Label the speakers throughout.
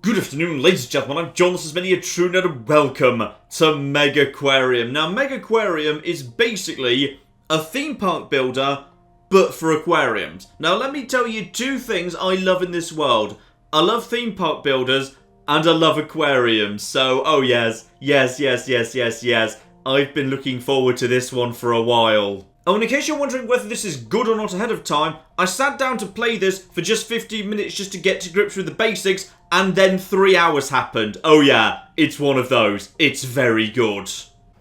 Speaker 1: Good afternoon, ladies and gentlemen, I'm John, this is many a true nerd, and welcome to Megaquarium. Now, Megaquarium is basically a theme park builder, but for aquariums. Now, let me tell you two things I love in this world. I love theme park builders, and I love aquariums. So, oh yes, I've been looking forward to this one for a while. Oh, and in case you're wondering whether this is good or not ahead of time, I sat down to play this for just 15 minutes just to get to grips with the basics, and then 3 hours happened. Oh yeah, it's one of those. It's very good.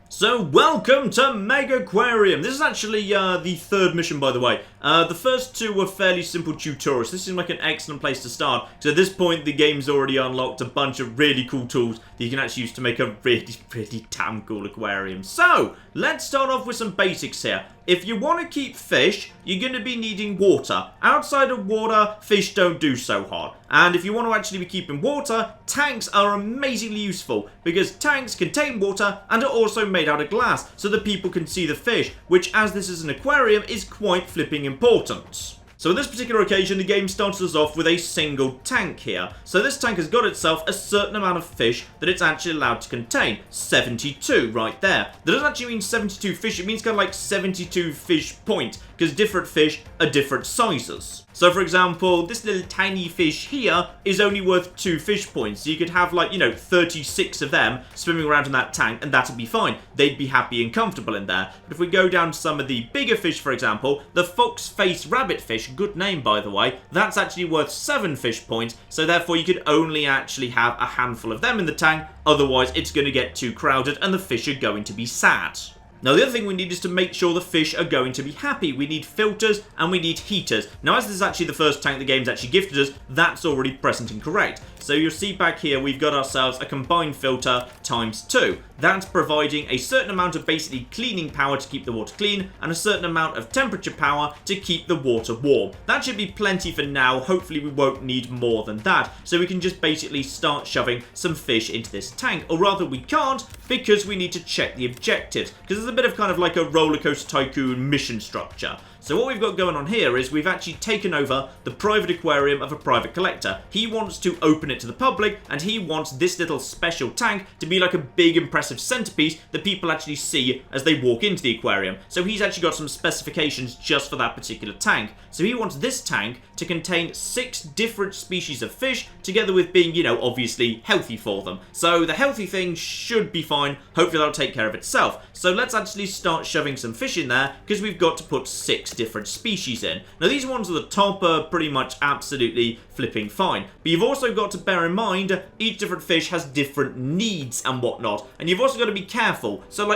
Speaker 1: So, welcome to Megaquarium. This is actually the third mission, by the way. The first two were fairly simple tutorials. This seems like an excellent place to start, because at this point, the game's already unlocked a bunch of really cool tools that you can actually use to make a really damn cool aquarium. So, let's start off with some basics here. If you want to keep fish, you're going to be needing water. Outside of water, fish don't do so hot. And if you want to actually be keeping water, tanks are amazingly useful, because tanks contain water and are also made out of glass, so that people can see the fish, which, as this is an aquarium, is quite flipping important. So on this particular occasion, the game starts us off with a single tank here. So this tank has got itself a certain amount of fish that it's actually allowed to contain. 72 right there. That doesn't actually mean 72 fish, it means kind of like 72 fish points, because different fish are different sizes. So for example, this little tiny fish here is only worth 2 fish points. So you could have 36 of them swimming around in that tank and that'd be fine. They'd be happy and comfortable in there. But if we go down to some of the bigger fish, for example, the Foxface Rabbitfish, good name by the way, that's actually worth 7 fish points. So therefore you could only actually have a handful of them in the tank. Otherwise it's going to get too crowded and the fish are going to be sad. Now the other thing we need is to make sure the fish are going to be happy. We need filters and we need heaters. Now as this is actually the first tank the game's actually gifted us, that's already present and correct. So you'll see back here we've got ourselves a combined filter times 2. That's providing a certain amount of basically cleaning power to keep the water clean and a certain amount of temperature power to keep the water warm. That should be plenty for now. Hopefully we won't need more than that. So we can just basically start shoving some fish into this tank. Or rather we can't, because we need to check the objectives. Because there's a bit of kind of like a roller coaster tycoon mission structure. So what we've got going on here is we've actually taken over the private aquarium of a private collector. He wants to open it to the public, and he wants this little special tank to be like a big impressive centerpiece that people actually see as they walk into the aquarium. So he's actually got some specifications just for that particular tank. So he wants this tank to contain 6 different species of fish, together with being, obviously healthy for them. So the healthy thing should be fine. Hopefully that'll take care of itself. So let's actually start shoving some fish in there, because we've got to put 6 different species in. Now these ones at the top are pretty much absolutely flipping fine. But you've also got to bear in mind, each different fish has different needs and whatnot. And you've also got to be careful. So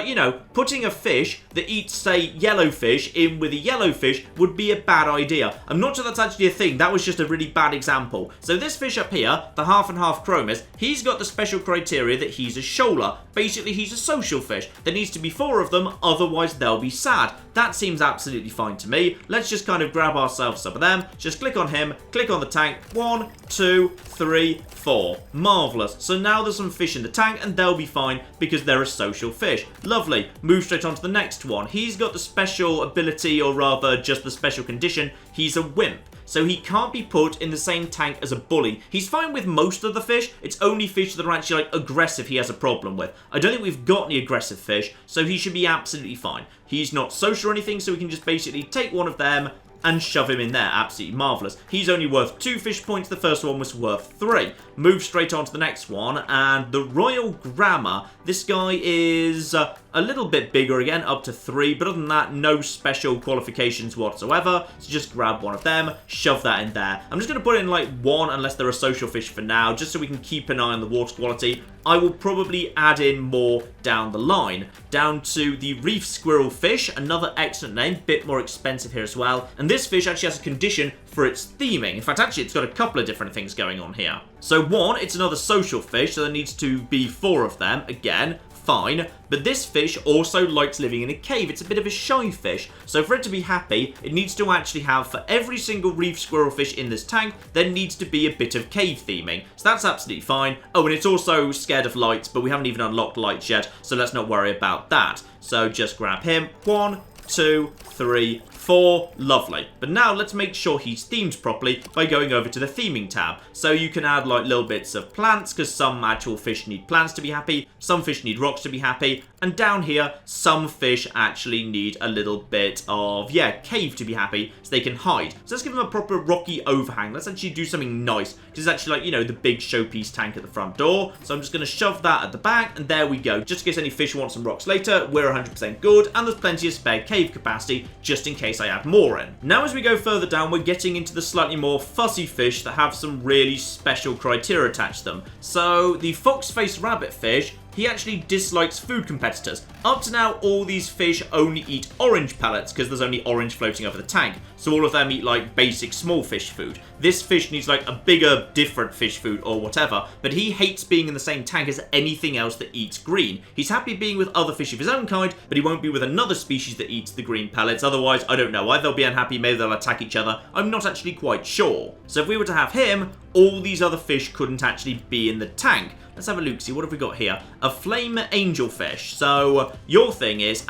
Speaker 1: putting a fish that eats, say, yellowfish in with a yellowfish would be a bad idea. I'm not sure that's actually a thing. That was just a really bad example. So this fish up here, the half and half chromis, he's got the special criteria that he's a shoaler. Basically, he's a social fish. There needs to be 4 of them, otherwise they'll be sad. That seems absolutely fine to me. Let's just kind of grab ourselves some of them. Just click on him, click on the tank. 1, 2, 3, 4. Marvellous. So now there's some fish in the tank and they'll be fine because they're a social fish. Lovely. Move straight on to the next one. He's got the special ability, or rather just the special condition. He's a wimp. So he can't be put in the same tank as a bully. He's fine with most of the fish. It's only fish that are actually aggressive he has a problem with. I don't think we've got any aggressive fish, so he should be absolutely fine. He's not social or anything, so we can just basically take one of them and shove him in there. Absolutely marvellous. He's only worth 2 fish points. The first one was worth 3. Move straight on to the next one. And the Royal Grammar. This guy is a little bit bigger again, up to 3. But other than that, no special qualifications whatsoever. So just grab one of them, shove that in there. I'm just going to put in 1 unless they're a social fish for now, just so we can keep an eye on the water quality. I will probably add in more down the line. Down to the Reef Squirrel Fish, another excellent name, bit more expensive here as well. And this fish actually has a condition for its theming. In fact, actually, it's got a couple of different things going on here. So 1, it's another social fish, so there needs to be 4 of them. Again, fine. But this fish also likes living in a cave. It's a bit of a shy fish. So for it to be happy, it needs to actually have, for every single reef squirrel fish in this tank, there needs to be a bit of cave theming. So that's absolutely fine. Oh, and it's also scared of lights, but we haven't even unlocked lights yet, so let's not worry about that. So just grab him. 1, 2, 3, 4, lovely. But now let's make sure he's themed properly by going over to the theming tab. So you can add like little bits of plants, because some actual fish need plants to be happy, some fish need rocks to be happy, and down here, some fish actually need a little bit of, cave to be happy, so they can hide. So let's give them a proper rocky overhang. Let's actually do something nice, because it's actually like, the big showpiece tank at the front door. So I'm just going to shove that at the back, and there we go. Just in case any fish want some rocks later, we're 100% good, and there's plenty of spare cave capacity, just in case I add more in. Now as we go further down, we're getting into the slightly more fuzzy fish that have some really special criteria attached to them. So the Foxface Rabbitfish, he actually dislikes food competitors. Up to now, all these fish only eat orange pellets because there's only orange floating over the tank. So all of them eat like basic small fish food. This fish needs like a bigger, different fish food or whatever, but he hates being in the same tank as anything else that eats green. He's happy being with other fish of his own kind, but he won't be with another species that eats the green pellets. Otherwise, I don't know. Either they'll be unhappy, maybe they'll attack each other. I'm not actually quite sure. So if we were to have him, all these other fish couldn't actually be in the tank. Let's have a look, see what have we got here? A flame angelfish. So your thing is,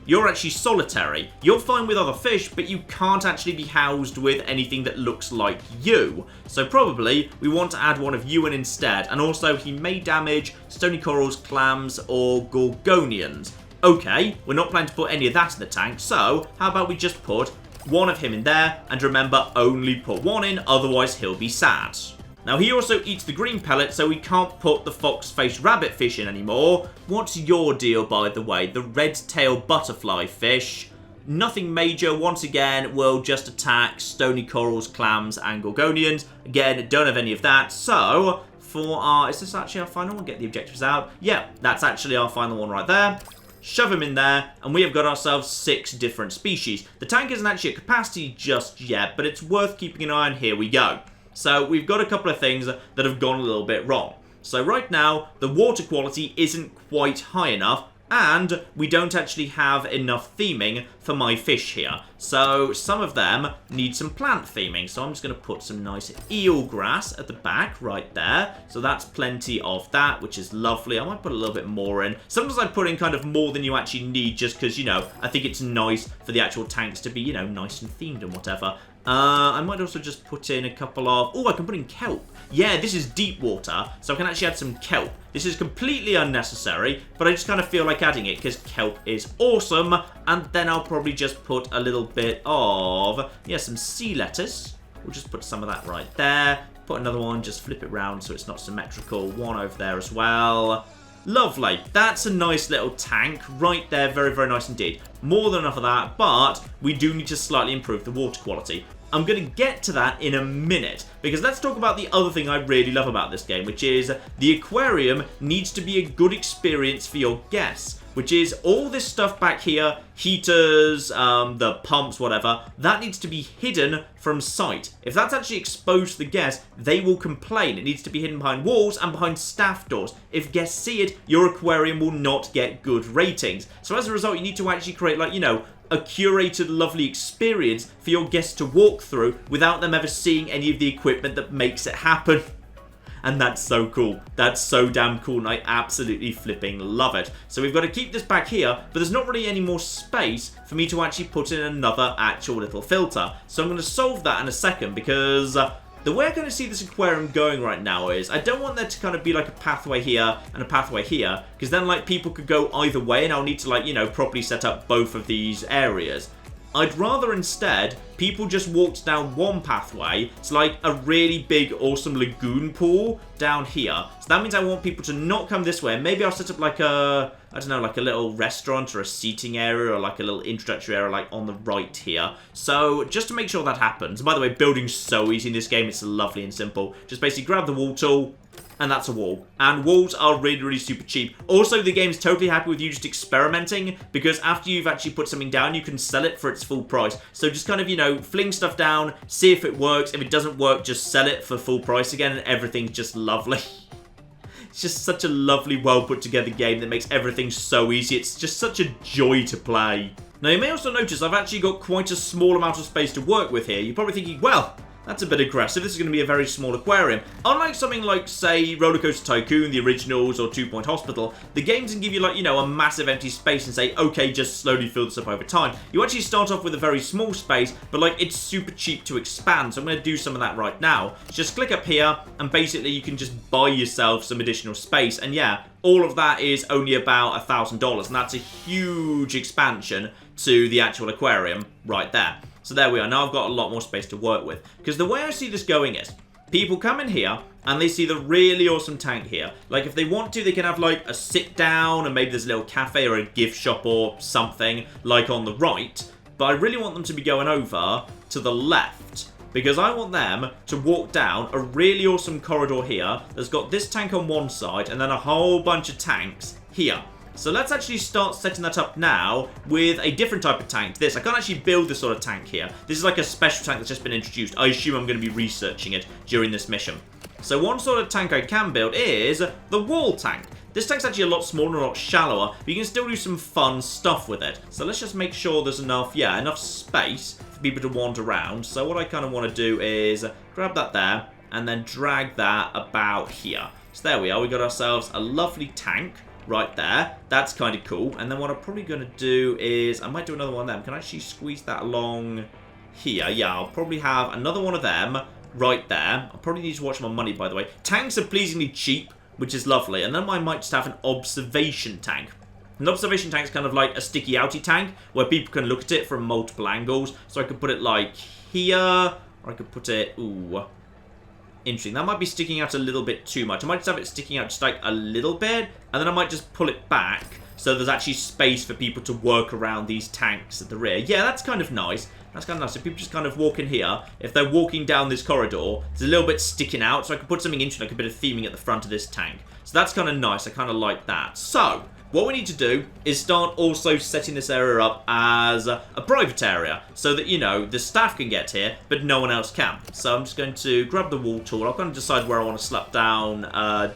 Speaker 1: you're actually solitary. You're fine with other fish, but you can't actually be housed with anything that looks like you. So probably we want to add one of you in instead. And also he may damage stony corals, clams, or gorgonians. Okay, we're not planning to put any of that in the tank, so how about we just put one of him in there, and remember, only put one in, otherwise he'll be sad. Now, he also eats the green pellet, so we can't put the Foxface Rabbitfish in anymore. What's your deal, by the way? The red-tailed butterfly fish. Nothing major. Once again, will just attack stony corals, clams, and gorgonians. Again, don't have any of that. So, for our... Is this actually our final one? Get the objectives out. Yeah, that's actually our final one right there. Shove him in there, and we have got ourselves 6 different species. The tank isn't actually at capacity just yet, but it's worth keeping an eye on. Here we go. So we've got a couple of things that have gone a little bit wrong. So right now, the water quality isn't quite high enough, and we don't actually have enough theming for my fish here. So some of them need some plant theming. So I'm just going to put some nice eel grass at the back right there. So that's plenty of that, which is lovely. I might put a little bit more in. Sometimes I put in kind of more than you actually need just because, I think it's nice for the actual tanks to be, nice and themed and whatever. I might also just put in a couple of... Oh, I can put in kelp. Yeah, this is deep water, so I can actually add some kelp. This is completely unnecessary, but I just kind of feel like adding it because kelp is awesome. And then I'll probably just put a little bit of, some sea lettuce. We'll just put some of that right there. Put another one, just flip it round so it's not symmetrical. One over there as well. Lovely. That's a nice little tank right there. Very, very nice indeed. More than enough of that, but we do need to slightly improve the water quality. I'm going to get to that in a minute, because let's talk about the other thing I really love about this game, which is the aquarium needs to be a good experience for your guests, which is all this stuff back here, heaters, the pumps, whatever, that needs to be hidden from sight. If that's actually exposed to the guests, they will complain. It needs to be hidden behind walls and behind staff doors. If guests see it, your aquarium will not get good ratings. So as a result, you need to actually create, like, a curated, lovely experience for your guests to walk through without them ever seeing any of the equipment that makes it happen. And that's so cool. That's so damn cool, and I absolutely flipping love it. So we've got to keep this back here, but there's not really any more space for me to actually put in another actual little filter. So I'm going to solve that in a second, because the way I'm going to see this aquarium going right now is I don't want there to kind of be like a pathway here and a pathway here, because then like people could go either way, and I'll need to like, properly set up both of these areas. I'd rather instead people just walked down one pathway. It's like a really big, awesome lagoon pool down here. So that means I want people to not come this way. Maybe I'll set up like a, I don't know, like a little restaurant or a seating area or like a little introductory area like on the right here. So just to make sure that happens. By the way, building's so easy in this game. It's lovely and simple. Just basically grab the wall tool, and that's a wall. And walls are really, really super cheap. Also, the game's totally happy with you just experimenting, because after you've actually put something down, you can sell it for its full price. So just kind of, fling stuff down, see if it works. If it doesn't work, just sell it for full price again, and everything's just lovely. It's just such a lovely, well put together game that makes everything so easy. It's just such a joy to play. Now, you may also notice I've actually got quite a small amount of space to work with here. You're probably thinking, well, That's a bit aggressive. This is going to be a very small aquarium. Unlike something like, say, Roller Coaster Tycoon, the originals, or 2 Point Hospital, the game doesn't give you, like, you know, a massive empty space and say, okay, just slowly fill this up over time. You actually start off with a very small space, but, like, it's super cheap to expand. So I'm going to do some of that right now. Just click up here, and basically you can just buy yourself some additional space. And yeah, all of that is only about $1,000, and that's a huge expansion to the actual aquarium right there. So there we are. Now I've got a lot more space to work with. Because the way I see this going is, people come in here and they see the really awesome tank here. Like, if they want to, they can have, like, a sit down and maybe there's a little cafe or a gift shop or something, like on the right. But I really want them to be going over to the left, because I want them to walk down a really awesome corridor here that's got this tank on one side and then a whole bunch of tanks here. So let's actually start setting that up now with a different type of tank. This, I can't actually build this sort of tank here. This is like a special tank that's just been introduced. I assume I'm going to be researching it during this mission. So one sort of tank I can build is the wall tank. This tank's actually a lot smaller and a lot shallower, but you can still do some fun stuff with it. So let's just make sure there's enough, yeah, enough space for people to wander around. So what I kind of want to do is grab that there and then drag that about here. So there we are. We got ourselves a lovely tank right there. That's kind of cool. And then what I'm probably going to do is, I might do another one of them. Can I actually squeeze that along here? Yeah, I'll probably have another one of them right there. I'll probably need to watch my money, by the way. Tanks are pleasingly cheap, which is lovely. And then I might just have an observation tank. An observation tank is kind of like a sticky outy tank, where people can look at it from multiple angles. So I could put it like here, or I could put it, ooh, interesting. That might be sticking out a little bit too much. I might just have it sticking out just like a little bit, and then I might just pull it back so there's actually space for people to work around these tanks at the rear. Yeah, that's kind of nice. That's kind of nice. So people just kind of walk in here. If they're walking down this corridor, it's a little bit sticking out, so I could put something into like a bit of theming at the front of this tank. So that's kind of nice. I kind of like that. So what we need to do is start also setting this area up as a private area so that, you know, the staff can get here, but no one else can. So I'm just going to grab the wall tool. I'll kind of decide where I want to slap down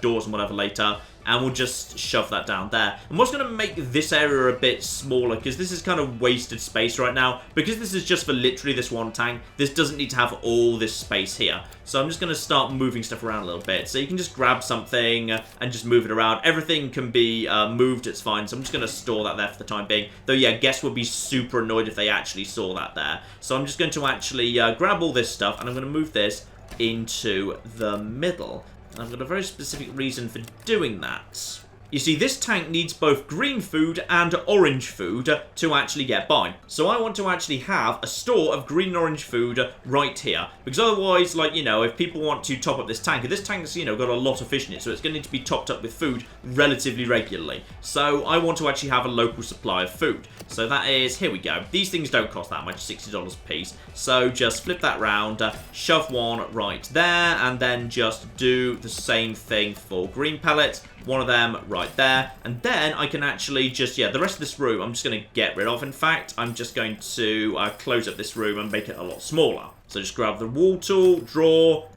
Speaker 1: doors and whatever later, and we'll just shove that down there. I'm also going to make this area a bit smaller because this is kind of wasted space right now. Because this is just for literally this one tank, this doesn't need to have all this space here. So I'm just going to start moving stuff around a little bit. So you can just grab something and just move it around. Everything can be moved, it's fine. So I'm just going to store that there for the time being. Though, yeah, guests would be super annoyed if they actually saw that there. So I'm just going to actually grab all this stuff and I'm going to move this into the middle. I've got a very specific reason for doing that. You see, this tank needs both green food and orange food to actually get by. So I want to actually have a store of green and orange food right here. Because otherwise, like, you know, if people want to top up this tank, and this tank's, you know, got a lot of fish in it, so it's going to need to be topped up with food relatively regularly. So I want to actually have a local supply of food. So that is, here we go. These things don't cost that much, $60 a piece. So just flip that round, shove one right there, and then just do the same thing for green pellets. One of them right there, and then I can actually just, yeah, the rest of this room I'm just going to get rid of. In fact, I'm just going to close up this room and make it a lot smaller. So just grab the wall tool, draw,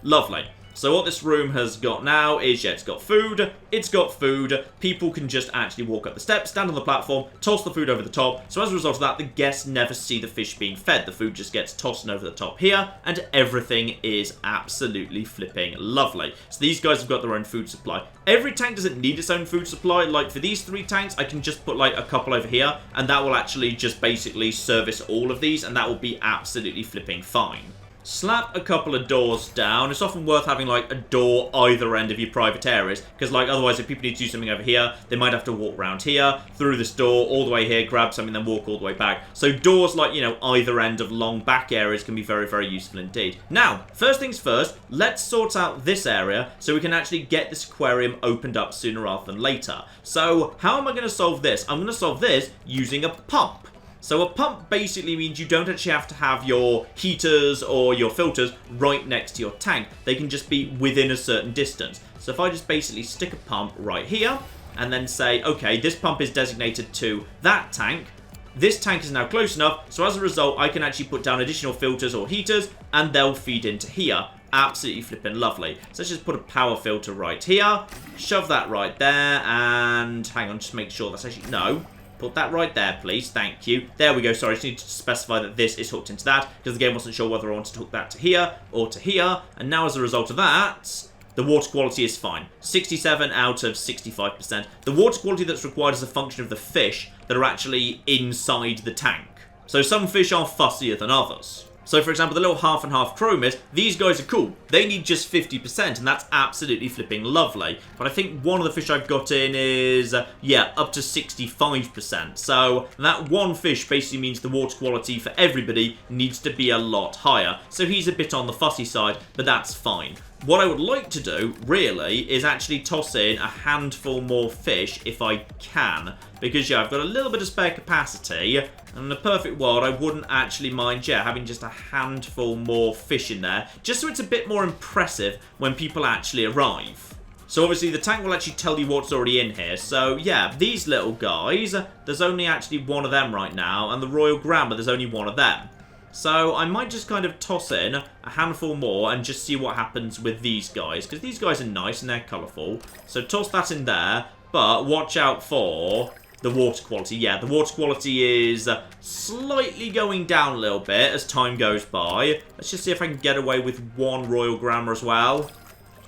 Speaker 1: lovely. So what this room has got now is, yeah, it's got food, people can just actually walk up the steps, stand on the platform, toss the food over the top. So as a result of that, the guests never see the fish being fed. The food just gets tossed over the top here, and everything is absolutely flipping lovely. So these guys have got their own food supply. Every tank doesn't need its own food supply. Like for these 3 tanks, I can just put like a couple over here, and that will actually just basically service all of these, and that will be absolutely flipping fine. Slap a couple of doors down. It's often worth having like a door either end of your private areas, because like otherwise if people need to do something over here, they might have to walk around here, through this door, all the way here, grab something, then walk all the way back. So doors like, you know, either end of long back areas can be very, very useful indeed. Now, first things first, let's sort out this area so we can actually get this aquarium opened up sooner rather than later. So how am I going to solve this? I'm going to solve this using a pump. So a pump basically means you don't actually have to have your heaters or your filters right next to your tank. They can just be within a certain distance. So if I just basically stick a pump right here and then say, okay, this pump is designated to that tank. This tank is now close enough, so as a result, I can actually put down additional filters or heaters and they'll feed into here. Absolutely flipping lovely. So let's just put a power filter right here, shove that right there, and hang on, just make sure that's actually, no. Put that right there, please. Thank you. There we go. Sorry, I just need to specify that this is hooked into that, because the game wasn't sure whether I wanted to hook that to here or to here. And now as a result of that, the water quality is fine. 67 out of 65%. The water quality that's required is a function of the fish that are actually inside the tank. So some fish are fussier than others. So, for example, the little half and half chromis, these guys are cool. They need just 50%, and that's absolutely flipping lovely. But I think one of the fish I've got in is, yeah, up to 65%. So, that one fish basically means the water quality for everybody needs to be a lot higher. So, he's a bit on the fussy side, but that's fine. What I would like to do, really, is actually toss in a handful more fish if I can. Because, yeah, I've got a little bit of spare capacity. And in a perfect world, I wouldn't actually mind, yeah, having just a handful more fish in there. Just so it's a bit more impressive when people actually arrive. So, obviously, the tank will actually tell you what's already in here. So, yeah, these little guys, there's only actually one of them right now. And the Royal Grandma, there's only one of them. So I might just kind of toss in a handful more and just see what happens with these guys. Because these guys are nice and they're colourful. So toss that in there. But watch out for the water quality. Yeah, the water quality is slightly going down a little bit as time goes by. Let's just see if I can get away with one Royal Grandma as well.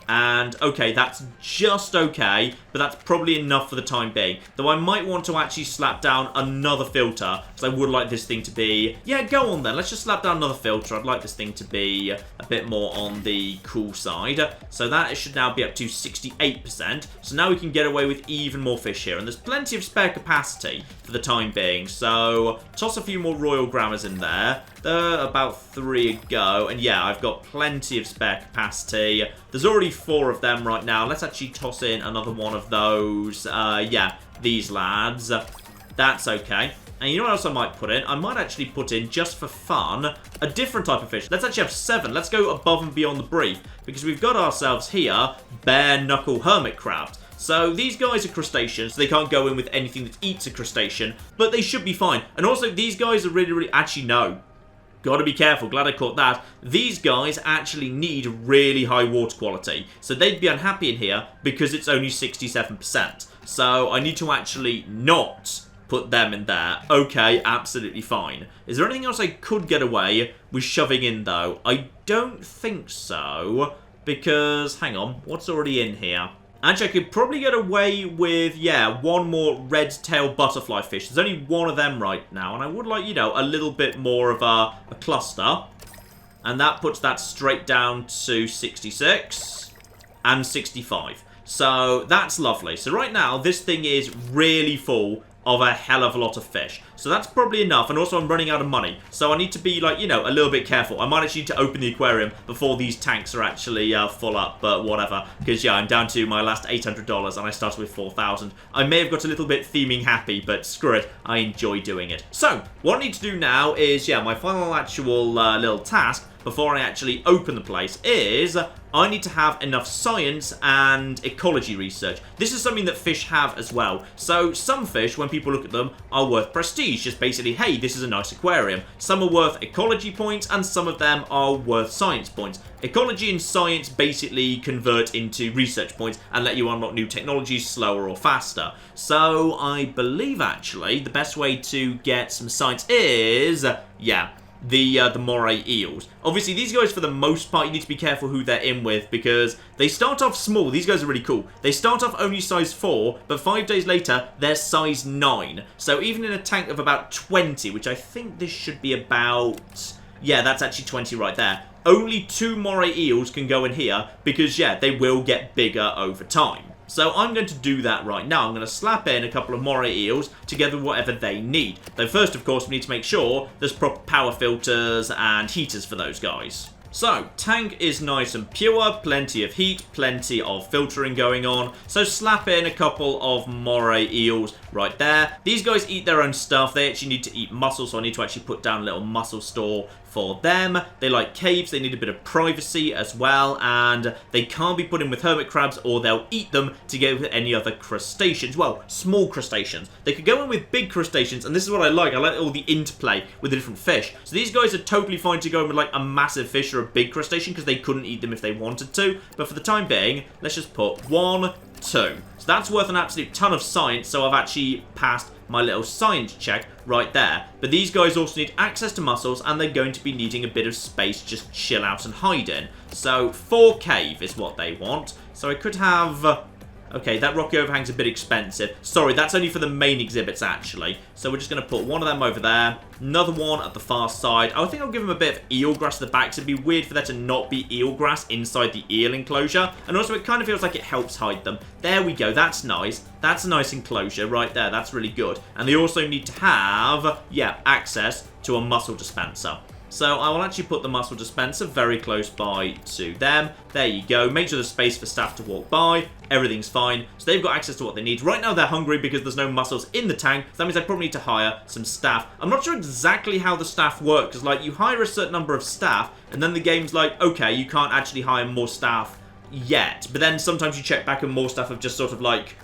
Speaker 1: And, okay, that's just okay, but that's probably enough for the time being. Though I might want to actually slap down another filter, because I would like this thing to be... Yeah, go on then, let's just slap down another filter. I'd like this thing to be a bit more on the cool side. So that should now be up to 68%. So now we can get away with even more fish here. And there's plenty of spare capacity for the time being. So, toss a few more Royal Grandmas in there. About 3 ago. And yeah, I've got plenty of spare capacity. There's already 4 of them right now. Let's actually toss in another one of those. Yeah, these lads. That's okay. And you know what else I might put in? I might actually put in, just for fun, a different type of fish. Let's actually have 7. Let's go above and beyond the brief. Because we've got ourselves here bare knuckle hermit crabs. So these guys are crustaceans, so they can't go in with anything that eats a crustacean. But they should be fine. And also, these guys are really... Actually, no. Gotta be careful, glad I caught that. These guys actually need really high water quality. So they'd be unhappy in here because it's only 67%. So I need to actually not put them in there. Okay, absolutely fine. Is there anything else I could get away with shoving in though? I don't think so. Because, hang on, what's already in here? Actually, I could probably get away with, yeah, one more red-tailed butterfly fish. There's only one of them right now, and I would like, you know, a little bit more of a cluster. And that puts that straight down to 66 and 65. So that's lovely. So right now, this thing is really full of a hell of a lot of fish. So that's probably enough, and also I'm running out of money. So I need to be, like, you know, a little bit careful. I might actually need to open the aquarium before these tanks are actually full up, but whatever. Because, yeah, I'm down to my last $800, and I started with 4,000. I may have got a little bit theming happy, but screw it. I enjoy doing it. So, what I need to do now is, yeah, my final actual little task before I actually open the place is I need to have enough science and ecology research. This is something that fish have as well. So some fish, when people look at them, are worth prestige. Just basically, hey, this is a nice aquarium. Some are worth ecology points and some of them are worth science points. Ecology and science basically convert into research points and let you unlock new technologies slower or faster. So I believe actually the best way to get some science is, yeah, the Moray Eels. Obviously, these guys, for the most part, you need to be careful who they're in with because they start off small. These guys are really cool. They start off only size 4, but 5 days later, they're size 9. So even in a tank of about 20, which I think this should be about... Yeah, that's actually 20 right there. Only 2 Moray Eels can go in here because, yeah, they will get bigger over time. So I'm going to do that right now. I'm going to slap in a couple of Moray Eels together with whatever they need. Though first, of course, we need to make sure there's proper power filters and heaters for those guys. So, tank is nice and pure, plenty of heat, plenty of filtering going on. So slap in a couple of Moray Eels right there. These guys eat their own stuff. They actually need to eat mussel, so I need to actually put down a little mussel store for them. They like caves, they need a bit of privacy as well, and they can't be put in with hermit crabs or they'll eat them to go with any other crustaceans. Well, small crustaceans. They could go in with big crustaceans, and this is what I like all the interplay with the different fish. So these guys are totally fine to go in with like a massive fish or a big crustacean because they couldn't eat them if they wanted to, but for the time being, let's just put 1, 2. So that's worth an absolute ton of science, so I've actually passed my little science check right there. But these guys also need access to mussels, and they're going to be needing a bit of space to just chill out and hide in. So 4 cave is what they want. So I could have... Okay, that rocky overhang's a bit expensive. Sorry, that's only for the main exhibits, actually. So we're just going to put one of them over there. Another one at the far side. I think I'll give them a bit of eel grass at the back. So it'd be weird for there to not be eel grass inside the eel enclosure. And also, it kind of feels like it helps hide them. There we go. That's nice. That's a nice enclosure right there. That's really good. And they also need to have, yeah, access to a mussel dispenser. So I will actually put the mussel dispenser very close by to them. There you go. Make sure there's space for staff to walk by. Everything's fine. So they've got access to what they need. Right now they're hungry because there's no mussels in the tank. So that means I probably need to hire some staff. I'm not sure exactly how the staff work. Because like you hire a certain number of staff and then the game's like, okay, you can't actually hire more staff yet. But then sometimes you check back and more staff have just sort of like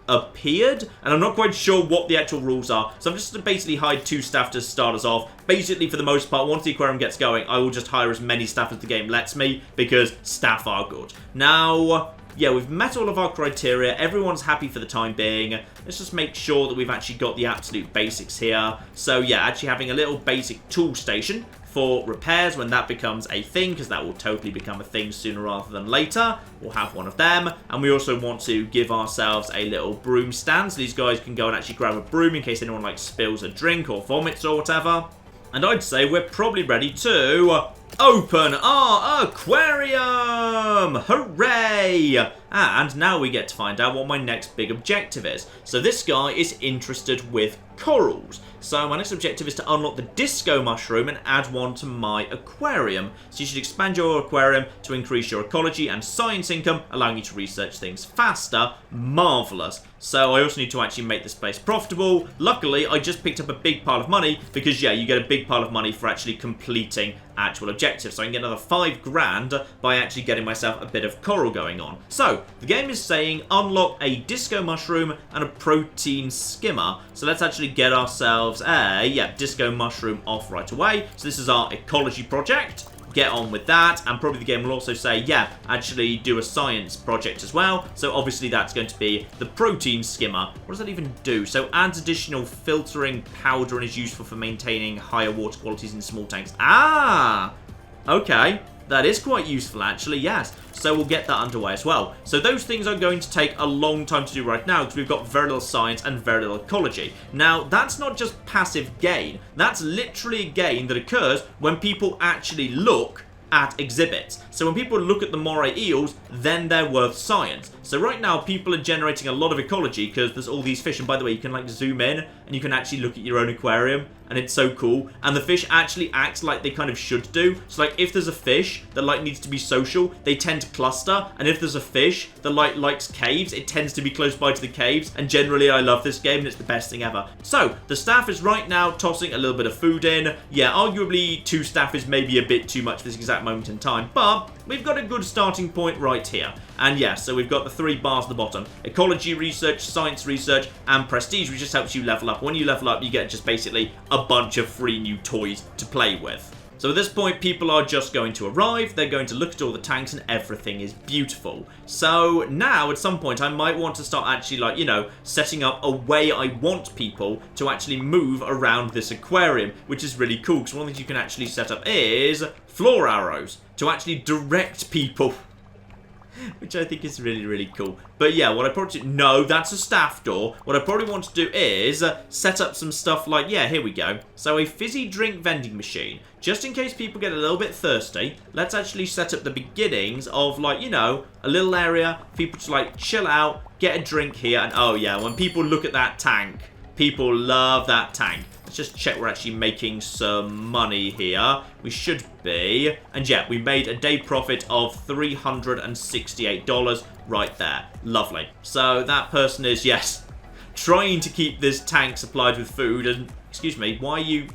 Speaker 1: appeared, and I'm not quite sure what the actual rules are, so I'm just basically hired 2 staff to start us off. Basically, for the most part, once the aquarium gets going, I will just hire as many staff as the game lets me, because staff are good. Now, yeah, we've met all of our criteria, everyone's happy for the time being. Let's just make sure that we've actually got the absolute basics here. So yeah, actually having a little basic tool station for repairs when that becomes a thing, because that will totally become a thing sooner rather than later. We'll have one of them, and we also want to give ourselves a little broom stand, so these guys can go and actually grab a broom in case anyone like spills a drink or vomits or whatever. And I'd say we're probably ready to open our aquarium! Hooray! And now we get to find out what my next big objective is. So this guy is interested with corals. So my next objective is to unlock the disco mushroom and add one to my aquarium. So you should expand your aquarium to increase your ecology and science income, allowing you to research things faster. Marvellous. So I also need to actually make this place profitable. Luckily, I just picked up a big pile of money because, yeah, you get a big pile of money for actually completing actual objectives. So I can get another 5 grand by actually getting myself a bit of coral going on. So the game is saying unlock a disco mushroom and a protein skimmer. So let's actually get ourselves a disco mushroom off right away. So this is our ecology project. Get on with that, and probably the game will also say, yeah, actually do a science project as well. So obviously that's going to be the protein skimmer. What does that even do? So adds additional filtering powder and is useful for maintaining higher water qualities in small tanks. Ah, okay. That is quite useful, actually, yes. So we'll get that underway as well. So those things are going to take a long time to do right now because we've got very little science and very little ecology. Now, that's not just passive gain. That's literally a gain that occurs when people actually look at exhibits. So when people look at the Moray Eels, then they're worth science. So right now, people are generating a lot of ecology because there's all these fish. And by the way, you can like zoom in and you can actually look at your own aquarium. And it's so cool. And the fish actually act like they kind of should do. So like if there's a fish that like needs to be social, they tend to cluster. And if there's a fish that like likes caves, it tends to be close by to the caves. And generally I love this game and it's the best thing ever. So the staff is right now tossing a little bit of food in. Yeah, arguably 2 staff is maybe a bit too much for this exact moment in time. But we've got a good starting point right here. And yeah, so we've got the 3 bars at the bottom. Ecology research, science research, and prestige, which just helps you level up. When you level up, you get just basically a bunch of free new toys to play with. So at this point, people are just going to arrive, they're going to look at all the tanks, and everything is beautiful. So now, at some point, I might want to start actually, like, you know, setting up a way I want people to actually move around this aquarium, which is really cool, because one of the things you can actually set up is floor arrows to actually direct people. Which I think is really, really cool. But yeah, what I probably do... No, that's a staff door. What I probably want to do is set up some stuff like... Yeah, here we go. So a fizzy drink vending machine. Just in case people get a little bit thirsty, let's actually set up the beginnings of, like, you know, a little area for people to, like, chill out, get a drink here. And, oh, yeah, when people look at that tank, people love that tank. Let's just check we're actually making some money here. We should be. And yeah, we made a day profit of $368 right there. Lovely. So that person is, yes, trying to keep this tank supplied with food. And, excuse me, why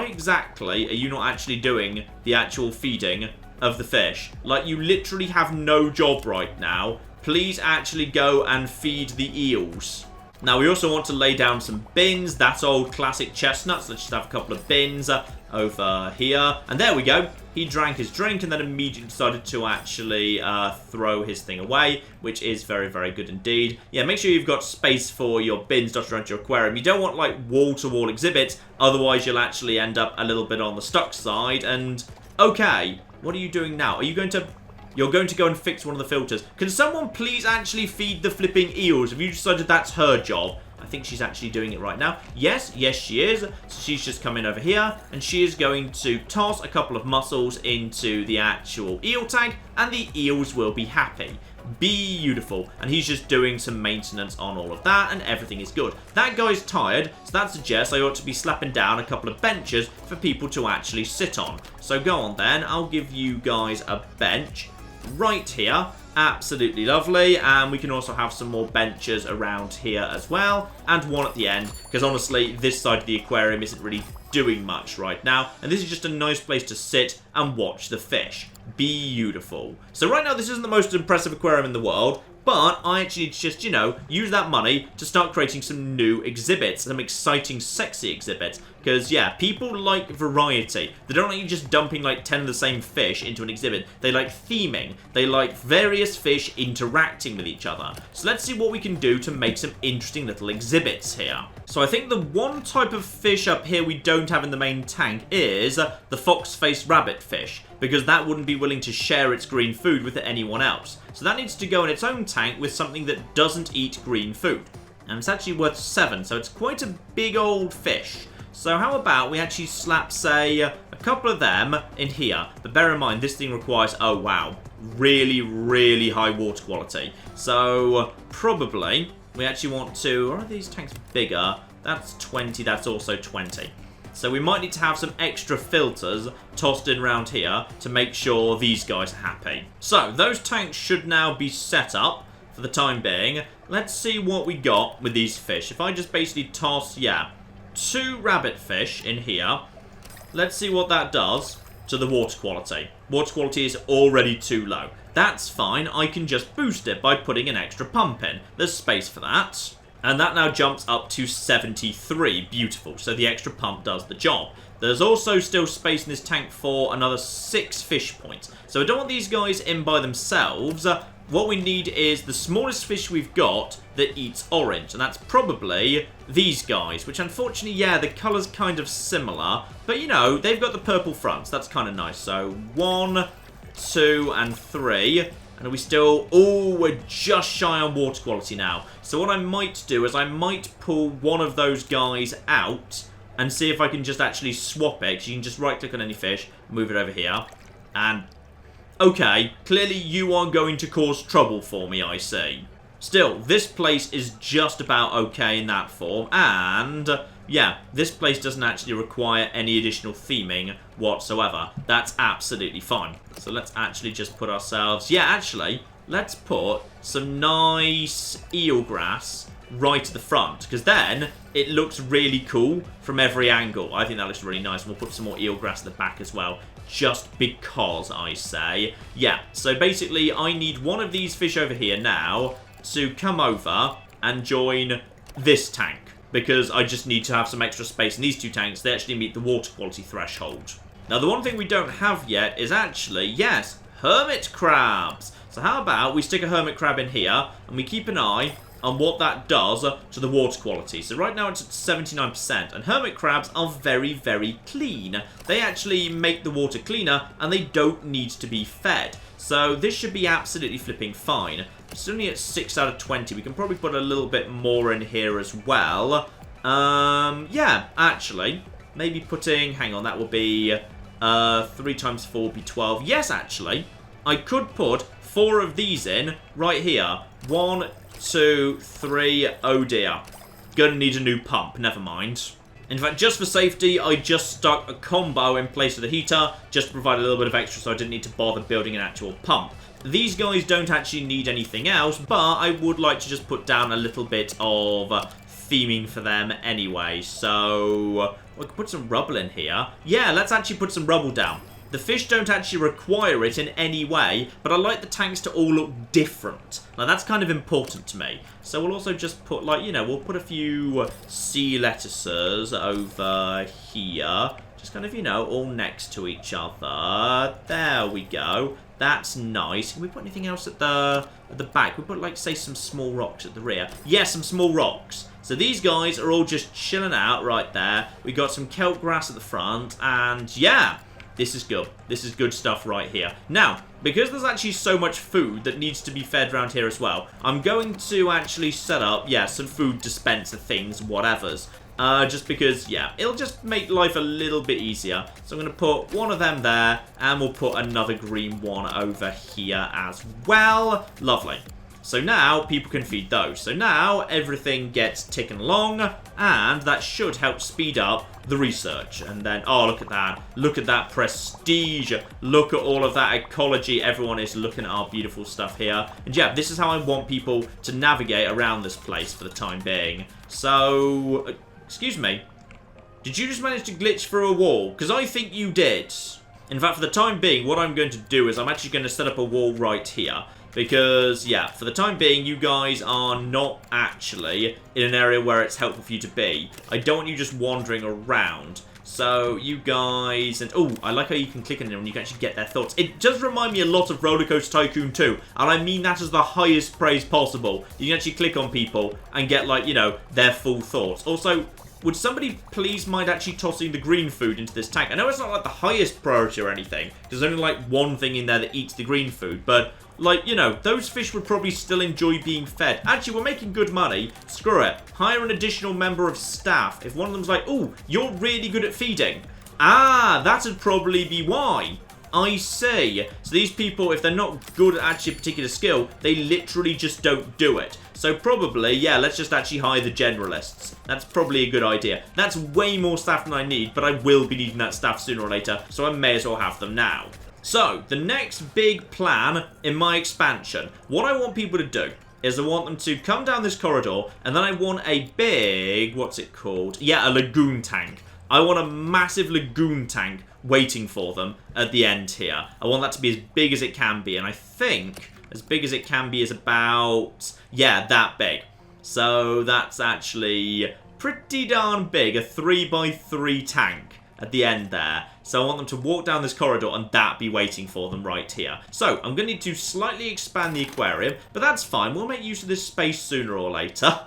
Speaker 1: exactly are you not actually doing the actual feeding of the fish? Like, you literally have no job right now. Please actually go and feed the eels. Now, we also want to lay down some bins. That's old classic chestnuts. Let's just have a couple of bins over here. And there we go. He drank his drink and then immediately decided to actually throw his thing away, which is very, very good indeed. Yeah, make sure you've got space for your bins dotted around your aquarium. You don't want, like, wall-to-wall exhibits. Otherwise, you'll actually end up a little bit on the stuck side. And, okay, what are you doing now? Are you going to... You're going to go and fix one of the filters. Can someone please actually feed the flipping eels? Have you decided that's her job? I think she's actually doing it right now. Yes, she is. So she's just coming over here, and she is going to toss a couple of mussels into the actual eel tank, and the eels will be happy. Beautiful. And he's just doing some maintenance on all of that, and everything is good. That guy's tired, so that suggests I ought to be slapping down a couple of benches for people to actually sit on. So go on then. I'll give you guys a bench right here. Absolutely lovely. And we can also have some more benches around here as well, and one at the end, because honestly this side of the aquarium isn't really doing much right now, and this is just a nice place to sit and watch the fish. Beautiful. So right now this isn't the most impressive aquarium in the world, but I actually just, you know, use that money to start creating some new exhibits, some exciting, sexy exhibits. Because, yeah, people like variety. They don't like you just dumping, like, 10 of the same fish into an exhibit. They like theming. They like various fish interacting with each other. So let's see what we can do to make some interesting little exhibits here. So I think the one type of fish up here we don't have in the main tank is the Foxface Rabbitfish, because that wouldn't be willing to share its green food with anyone else. So that needs to go in its own tank with something that doesn't eat green food. And it's actually worth 7, so it's quite a big old fish. So how about we actually slap, say, a couple of them in here. But bear in mind, this thing requires, oh wow, really, really high water quality. So probably we actually want to, or are these tanks bigger? That's 20, that's also 20. So we might need to have some extra filters tossed in around here to make sure these guys are happy. So those tanks should now be set up for the time being. Let's see what we got with these fish. If I just basically toss, yeah, 2 rabbitfish in here. Let's see what that does to the water quality. Water quality is already too low. That's fine. I can just boost it by putting an extra pump in. There's space for that. And that now jumps up to 73. Beautiful. So the extra pump does the job. There's also still space in this tank for another 6 fish points. So I don't want these guys in by themselves. What we need is the smallest fish we've got that eats orange. And that's probably these guys, which unfortunately, yeah, the colour's kind of similar. But, you know, they've got the purple fronts. That's kind of nice. So 1, 2, and 3. And are we still... Oh, we're just shy on water quality now. So what I might do is I might pull one of those guys out and see if I can just actually swap it. 'Cause you can just right-click on any fish, move it over here, and... Okay, clearly you are going to cause trouble for me, I see. Still, this place is just about okay in that form, and... yeah, this place doesn't actually require any additional theming whatsoever. That's absolutely fine. So let's actually just put ourselves... Yeah, actually, let's put some nice eelgrass right at the front, because then it looks really cool from every angle. I think that looks really nice. And we'll put some more eelgrass at the back as well, just because, I say. Yeah, so basically I need one of these fish over here now to come over and join this tank, because I just need to have some extra space in these 2 tanks. They actually meet the water quality threshold. Now, the one thing we don't have yet is actually, yes, hermit crabs. So how about we stick a hermit crab in here, and we keep an eye on what that does to the water quality. So right now it's at 79%, and hermit crabs are very, very clean. They actually make the water cleaner, and they don't need to be fed. So this should be absolutely flipping fine. It's only at 6 out of 20. We can probably put a little bit more in here as well. Yeah, actually, maybe putting, hang on, that will be 3 times 4 would be 12. Yes, actually, I could put 4 of these in right here. 1, 2, 3, oh dear. Gonna need a new pump, never mind. In fact, just for safety, I just stuck a combo in place of the heater, just to provide a little bit of extra so I didn't need to bother building an actual pump. These guys don't actually need anything else, but I would like to just put down a little bit of theming for them anyway. So, we could put some rubble in here. Yeah, let's actually put some rubble down. The fish don't actually require it in any way, but I like the tanks to all look different. Like, that's kind of important to me. So we'll also just put, like, you know, we'll put a few sea lettuces over here. Just kind of, you know, all next to each other. There we go. That's nice. Can we put anything else at the back? We put, like, say, some small rocks at the rear. Yeah, some small rocks. So these guys are all just chilling out right there. We got some kelp grass at the front, and yeah, this is good. This is good stuff right here. Now, because there's actually so much food that needs to be fed around here as well, I'm going to actually set up, yeah, some food dispenser things, whatevers. Just because, yeah, it'll just make life a little bit easier. So I'm going to put one of them there, and we'll put another green one over here as well. Lovely. So now people can feed those. So now everything gets ticking along, and that should help speed up the research. And then, oh, look at that. Look at that prestige. Look at all of that ecology. Everyone is looking at our beautiful stuff here. And yeah, this is how I want people to navigate around this place for the time being. So, excuse me. Did you just manage to glitch through a wall? Because I think you did. In fact, for the time being, what I'm going to do is I'm actually going to set up a wall right here. Because, yeah, for the time being, you guys are not actually in an area where it's helpful for you to be. I don't want you just wandering around. So, you guys... And, oh, I like how you can click on them and you can actually get their thoughts. It does remind me a lot of Roller Coaster Tycoon 2. And I mean that as the highest praise possible. You can actually click on people and get, like, you know, their full thoughts. Also, would somebody please mind actually tossing the green food into this tank? I know it's not, like, the highest priority or anything. There's only, like, one thing in there that eats the green food. But... like, you know, those fish would probably still enjoy being fed. Actually, we're making good money. Screw it. Hire an additional member of staff. If one of them's like, oh, you're really good at feeding. Ah, that'd probably be why. I see. So these people, if they're not good at actually a particular skill, they literally just don't do it. So probably, yeah, let's just actually hire the generalists. That's probably a good idea. That's way more staff than I need, but I will be needing that staff sooner or later, so I may as well have them now. So, the next big plan in my expansion, what I want people to do is I want them to come down this corridor, and then I want a big, what's it called? Yeah, a lagoon tank. I want a massive lagoon tank waiting for them at the end here. I want that to be as big as it can be, and I think as big as it can be is about, yeah, that big. So, that's actually pretty darn big, a 3x3 tank at the end there. So I want them to walk down this corridor and that be waiting for them right here. So I'm going to need to slightly expand the aquarium, but that's fine. We'll make use of this space sooner or later.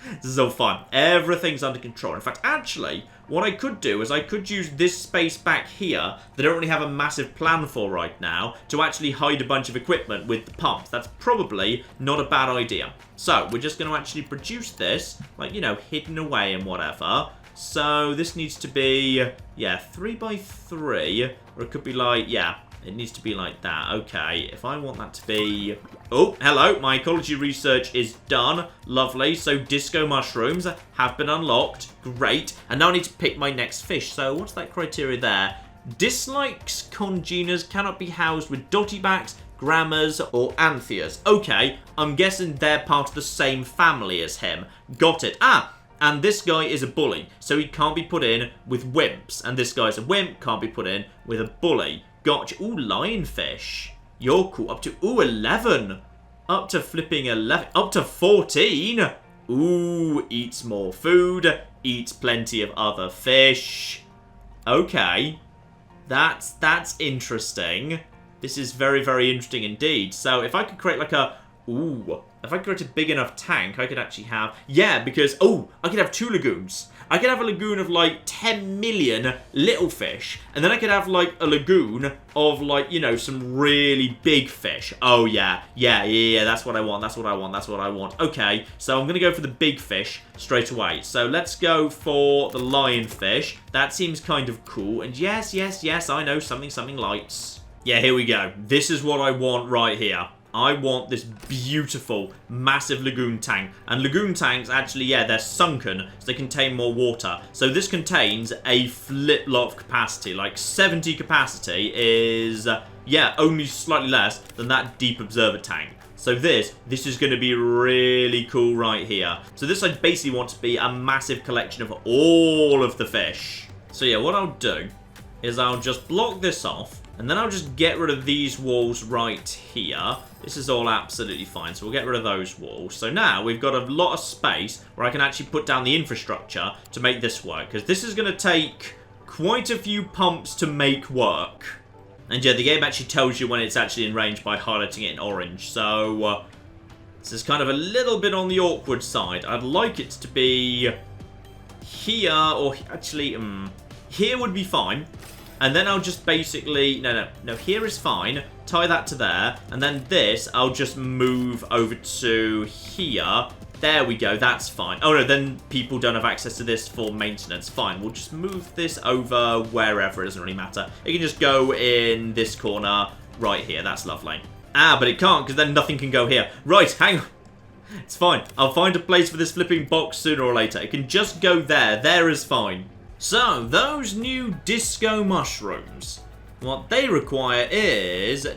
Speaker 1: This is all fine. Everything's under control. In fact, actually, what I could do is I could use this space back here that I don't really have a massive plan for right now to actually hide a bunch of equipment with the pumps. That's probably not a bad idea. So we're just going to actually produce this, like, you know, hidden away and whatever. So this needs to be, yeah, 3x3, or it could be like, yeah, it needs to be like that. Okay, if I want that to be... Oh, hello, my ecology research is done. Lovely. So disco mushrooms have been unlocked. Great. And now I need to pick my next fish. So what's that criteria there? Dislikes congeners cannot be housed with dottybacks, grammars, or antheas. Okay, I'm guessing they're part of the same family as him. Got it. Ah! And this guy is a bully, so he can't be put in with wimps. And this guy's a wimp, can't be put in with a bully. Gotcha. Ooh, lionfish. You're cool. Up to, ooh, 11. Up to flipping 11. Up to 14. Ooh, eats more food. Eats plenty of other fish. Okay. That's interesting. This is very, very interesting indeed. So if I could create like a... Ooh, if I create a big enough tank, I could actually have... Yeah, because... Oh, I could have 2 lagoons. I could have a lagoon of, like, 10 million little fish. And then I could have, like, a lagoon of, like, you know, some really big fish. Oh, yeah. Yeah. That's what I want. That's what I want. Okay, so I'm going to go for the big fish straight away. So let's go for the lionfish. That seems kind of cool. And yes, I know something lights. Yeah, here we go. This is what I want right here. I want this beautiful, massive lagoon tank. And lagoon tanks, actually, yeah, they're sunken, so they contain more water. So this contains a flip-flop capacity. Like, 70 capacity is, yeah, only slightly less than that deep observer tank. So this is going to be really cool right here. So this I basically want to be a massive collection of all of the fish. So yeah, what I'll do is I'll just block this off, and then I'll just get rid of these walls right here. This is all absolutely fine, so we'll get rid of those walls. So now we've got a lot of space where I can actually put down the infrastructure to make this work, because this is going to take quite a few pumps to make work. And yeah, the game actually tells you when it's actually in range by highlighting it in orange, so this is kind of a little bit on the awkward side. I'd like it to be here, or actually, here would be fine. And then I'll just basically, no, here is fine. Tie that to there. And then this, I'll just move over to here. There we go, that's fine. Oh no, then people don't have access to this for maintenance. Fine, we'll just move this over wherever, it doesn't really matter. It can just go in this corner right here, that's lovely. Ah, but it can't, because then nothing can go here. Right, hang on. It's fine. I'll find a place for this flipping box sooner or later. It can just go there. There is fine. So, those new disco mushrooms. What they require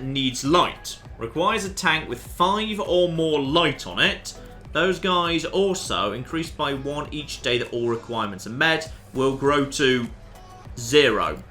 Speaker 1: needs light. Requires a tank with 5 or more light on it. Those guys also, increased by 1 each day that all requirements are met, will grow to 0.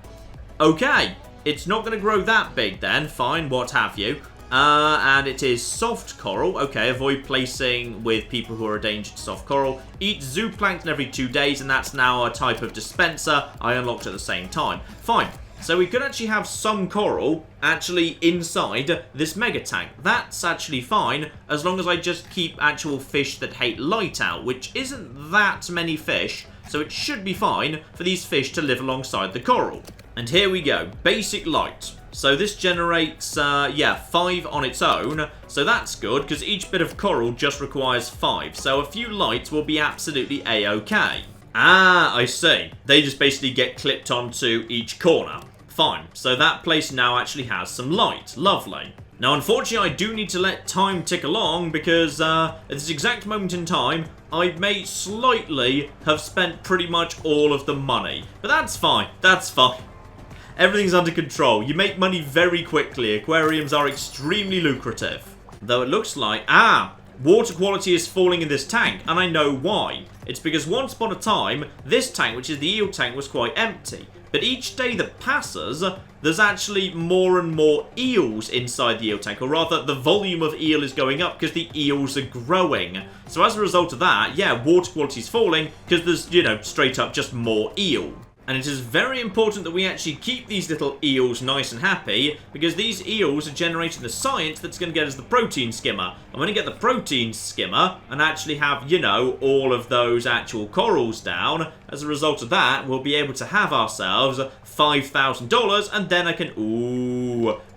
Speaker 1: Okay, it's not going to grow that big then. Fine, what have you. And it is soft coral. Okay, avoid placing with people who are a danger to soft coral. Eat zooplankton every 2 days, and that's now a type of dispenser I unlocked at the same time. Fine. So we could actually have some coral actually inside this mega tank. That's actually fine, as long as I just keep actual fish that hate light out, which isn't that many fish, so it should be fine for these fish to live alongside the coral. And here we go. Basic light. So this generates, 5 on its own. So that's good, because each bit of coral just requires 5. So a few lights will be absolutely a-okay. Ah, I see. They just basically get clipped onto each corner. Fine. So that place now actually has some light. Lovely. Now, unfortunately, I do need to let time tick along, because at this exact moment in time, I may slightly have spent pretty much all of the money. But that's fine. That's fine. Everything's under control. You make money very quickly. Aquariums are extremely lucrative. Though it looks like... water quality is falling in this tank, and I know why. It's because once upon a time, this tank, which is the eel tank, was quite empty. But each day that passes, there's actually more and more eels inside the eel tank. Or rather, the volume of eel is going up because the eels are growing. So as a result of that, yeah, water quality is falling because there's, straight up just more eel. And it is very important that we actually keep these little eels nice and happy, because these eels are generating the science that's going to get us the protein skimmer. And when we get the protein skimmer and actually have, all of those actual corals down, as a result of that, we'll be able to have ourselves $5,000, and then I can,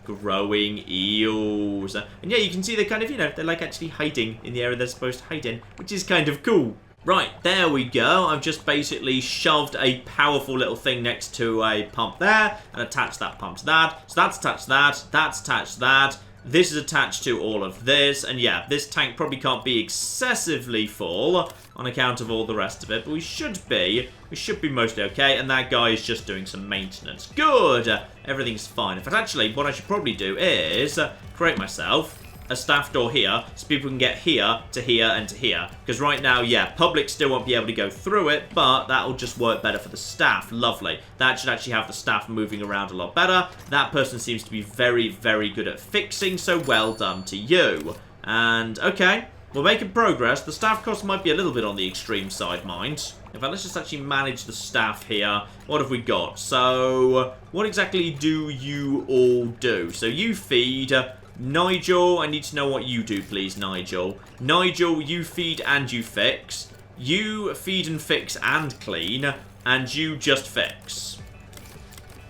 Speaker 1: growing eels. And yeah, you can see they're kind of, they're like actually hiding in the area they're supposed to hide in, which is kind of cool. Right, there we go. I've just basically shoved a powerful little thing next to a pump there and attached that pump to that. So that's attached to that, that's attached to that. This is attached to all of this. And yeah, this tank probably can't be excessively full on account of all the rest of it. But we should be mostly okay. And that guy is just doing some maintenance. Good! Everything's fine. In fact, actually, what I should probably do is create myself a staff door here, so people can get here, to here, and to here. Because right now, yeah, public still won't be able to go through it, but that'll just work better for the staff. Lovely. That should actually have the staff moving around a lot better. That person seems to be very, very good at fixing, so well done to you. And, okay, we're making progress. The staff cost might be a little bit on the extreme side, mind. In fact, let's just actually manage the staff here. What have we got? So, what exactly do you all do? So, you feed... Nigel, I need to know what you do, please, Nigel. Nigel, you feed and you fix. You feed and fix and clean. And you just fix.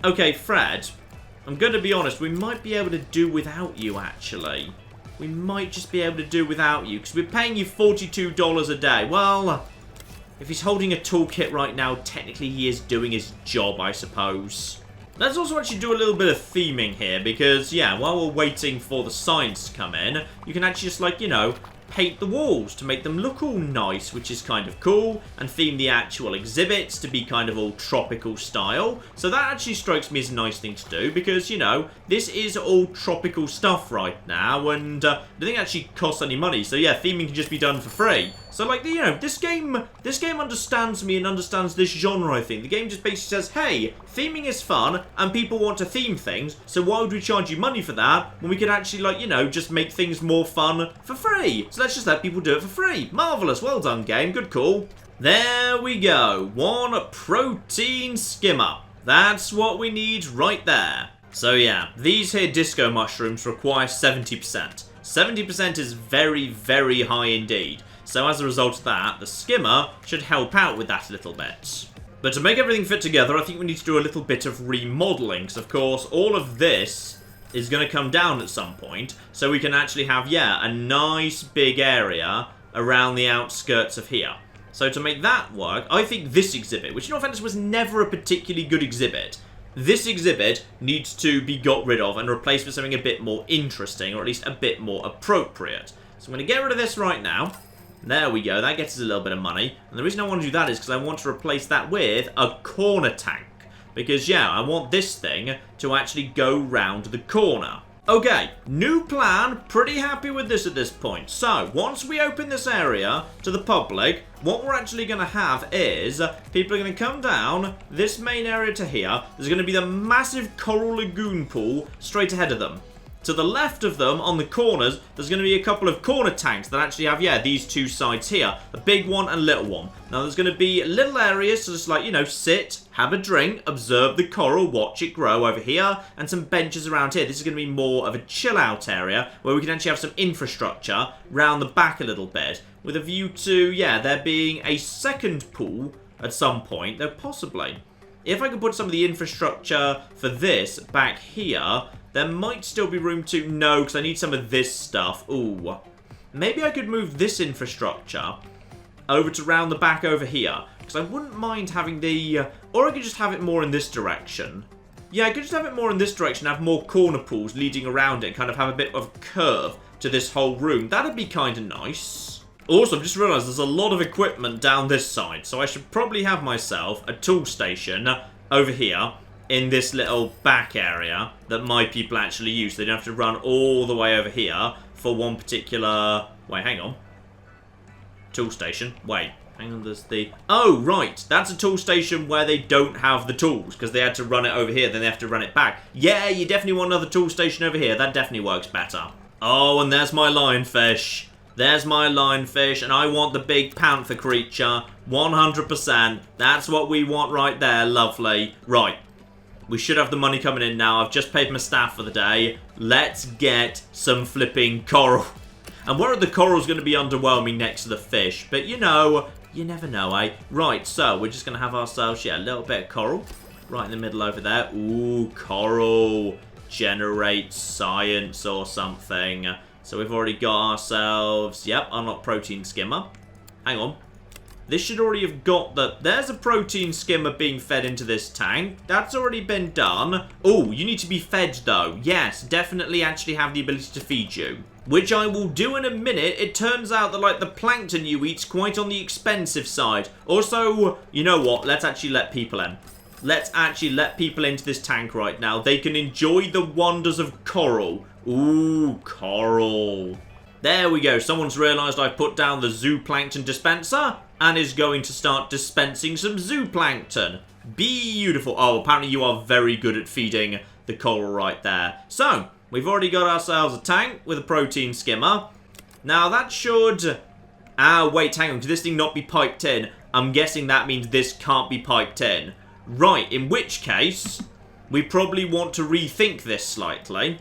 Speaker 1: Okay, Fred, I'm going to be honest, we might be able to do without you, actually. We might just be able to do without you, because we're paying you $42 a day. Well, if he's holding a toolkit right now, technically he is doing his job, I suppose. Let's also actually do a little bit of theming here, because, yeah, while we're waiting for the signs to come in, you can actually just, paint the walls to make them look all nice, which is kind of cool, and theme the actual exhibits to be kind of all tropical style. So that actually strikes me as a nice thing to do, because, this is all tropical stuff right now, and I don't think it actually costs any money. So, yeah, theming can just be done for free. So, like, you know, this game understands me and understands this genre, I think. The game just basically says, hey, theming is fun, and people want to theme things, so why would we charge you money for that when we could actually, like, you know, just make things more fun for free? So let's just let people do it for free. Marvellous. Well done, game. Good call. There we go. 1 protein skimmer. That's what we need right there. So, yeah, these here disco mushrooms require 70%. 70% is very, very high indeed. So as a result of that, the skimmer should help out with that a little bit. But to make everything fit together, I think we need to do a little bit of remodeling. Because, of course, all of this is going to come down at some point. So we can actually have, yeah, a nice big area around the outskirts of here. So to make that work, I think this exhibit, which in all fairness was never a particularly good exhibit, this exhibit needs to be got rid of and replaced with something a bit more interesting, or at least a bit more appropriate. So I'm going to get rid of this right now. There we go, that gets us a little bit of money. And the reason I want to do that is because I want to replace that with a corner tank. Because, yeah, I want this thing to actually go round the corner. Okay, new plan, pretty happy with this at this point. So, once we open this area to the public, what we're actually going to have is, people are going to come down this main area to here. There's going to be the massive coral lagoon pool straight ahead of them. To the left of them, on the corners, there's going to be a couple of corner tanks that actually have, yeah, these two sides here. A big one and a little one. Now, there's going to be little areas to just, like, you know, sit, have a drink, observe the coral, watch it grow over here, and some benches around here. This is going to be more of a chill-out area where we can actually have some infrastructure round the back a little bit, with a view to, yeah, there being a second pool at some point, though possibly. If I could put some of the infrastructure for this back here, there might still be room to... No, because I need some of this stuff. Ooh. Maybe I could move this infrastructure over to round the back over here. Because I wouldn't mind having the... or I could just have it more in this direction. Yeah, I could just have it more in this direction, have more corner pools leading around it, and kind of have a bit of curve to this whole room. That'd be kind of nice. Also, I've just realised there's a lot of equipment down this side, so I should probably have myself a tool station over here in this little back area that my people actually use. They don't have to run all the way over here for one particular... Wait, hang on. Tool station. Wait, hang on, there's the... Oh, right. That's a tool station where they don't have the tools because they had to run it over here, then they have to run it back. Yeah, you definitely want another tool station over here. That definitely works better. Oh, and there's my lionfish. There's my lionfish, and I want the big panther creature. 100%. That's what we want right there. Lovely. Right. We should have the money coming in now. I've just paid my staff for the day. Let's get some flipping coral. And where are the corals going to be underwhelming next to the fish? But you know, you never know, eh? Right, so we're just going to have ourselves, yeah, a little bit of coral. Right in the middle over there. Ooh, coral. Generate science or something. So we've already got ourselves... Yep, unlock protein skimmer. Hang on. This should already have got the... There's a protein skimmer being fed into this tank. That's already been done. Oh, you need to be fed, though. Yes, definitely actually have the ability to feed you. Which I will do in a minute. It turns out that, like, the plankton you eat's quite on the expensive side. Also, you know what? Let's actually let people in. Let's actually let people into this tank right now. They can enjoy the wonders of coral. Ooh, coral. There we go. Someone's realised I put down the zooplankton dispenser and is going to start dispensing some zooplankton. Beautiful. Oh, apparently you are very good at feeding the coral right there. So, we've already got ourselves a tank with a protein skimmer. Now, that should... Ah, wait, hang on. Could this thing not be piped in? I'm guessing that means this can't be piped in. Right, in which case, we probably want to rethink this slightly.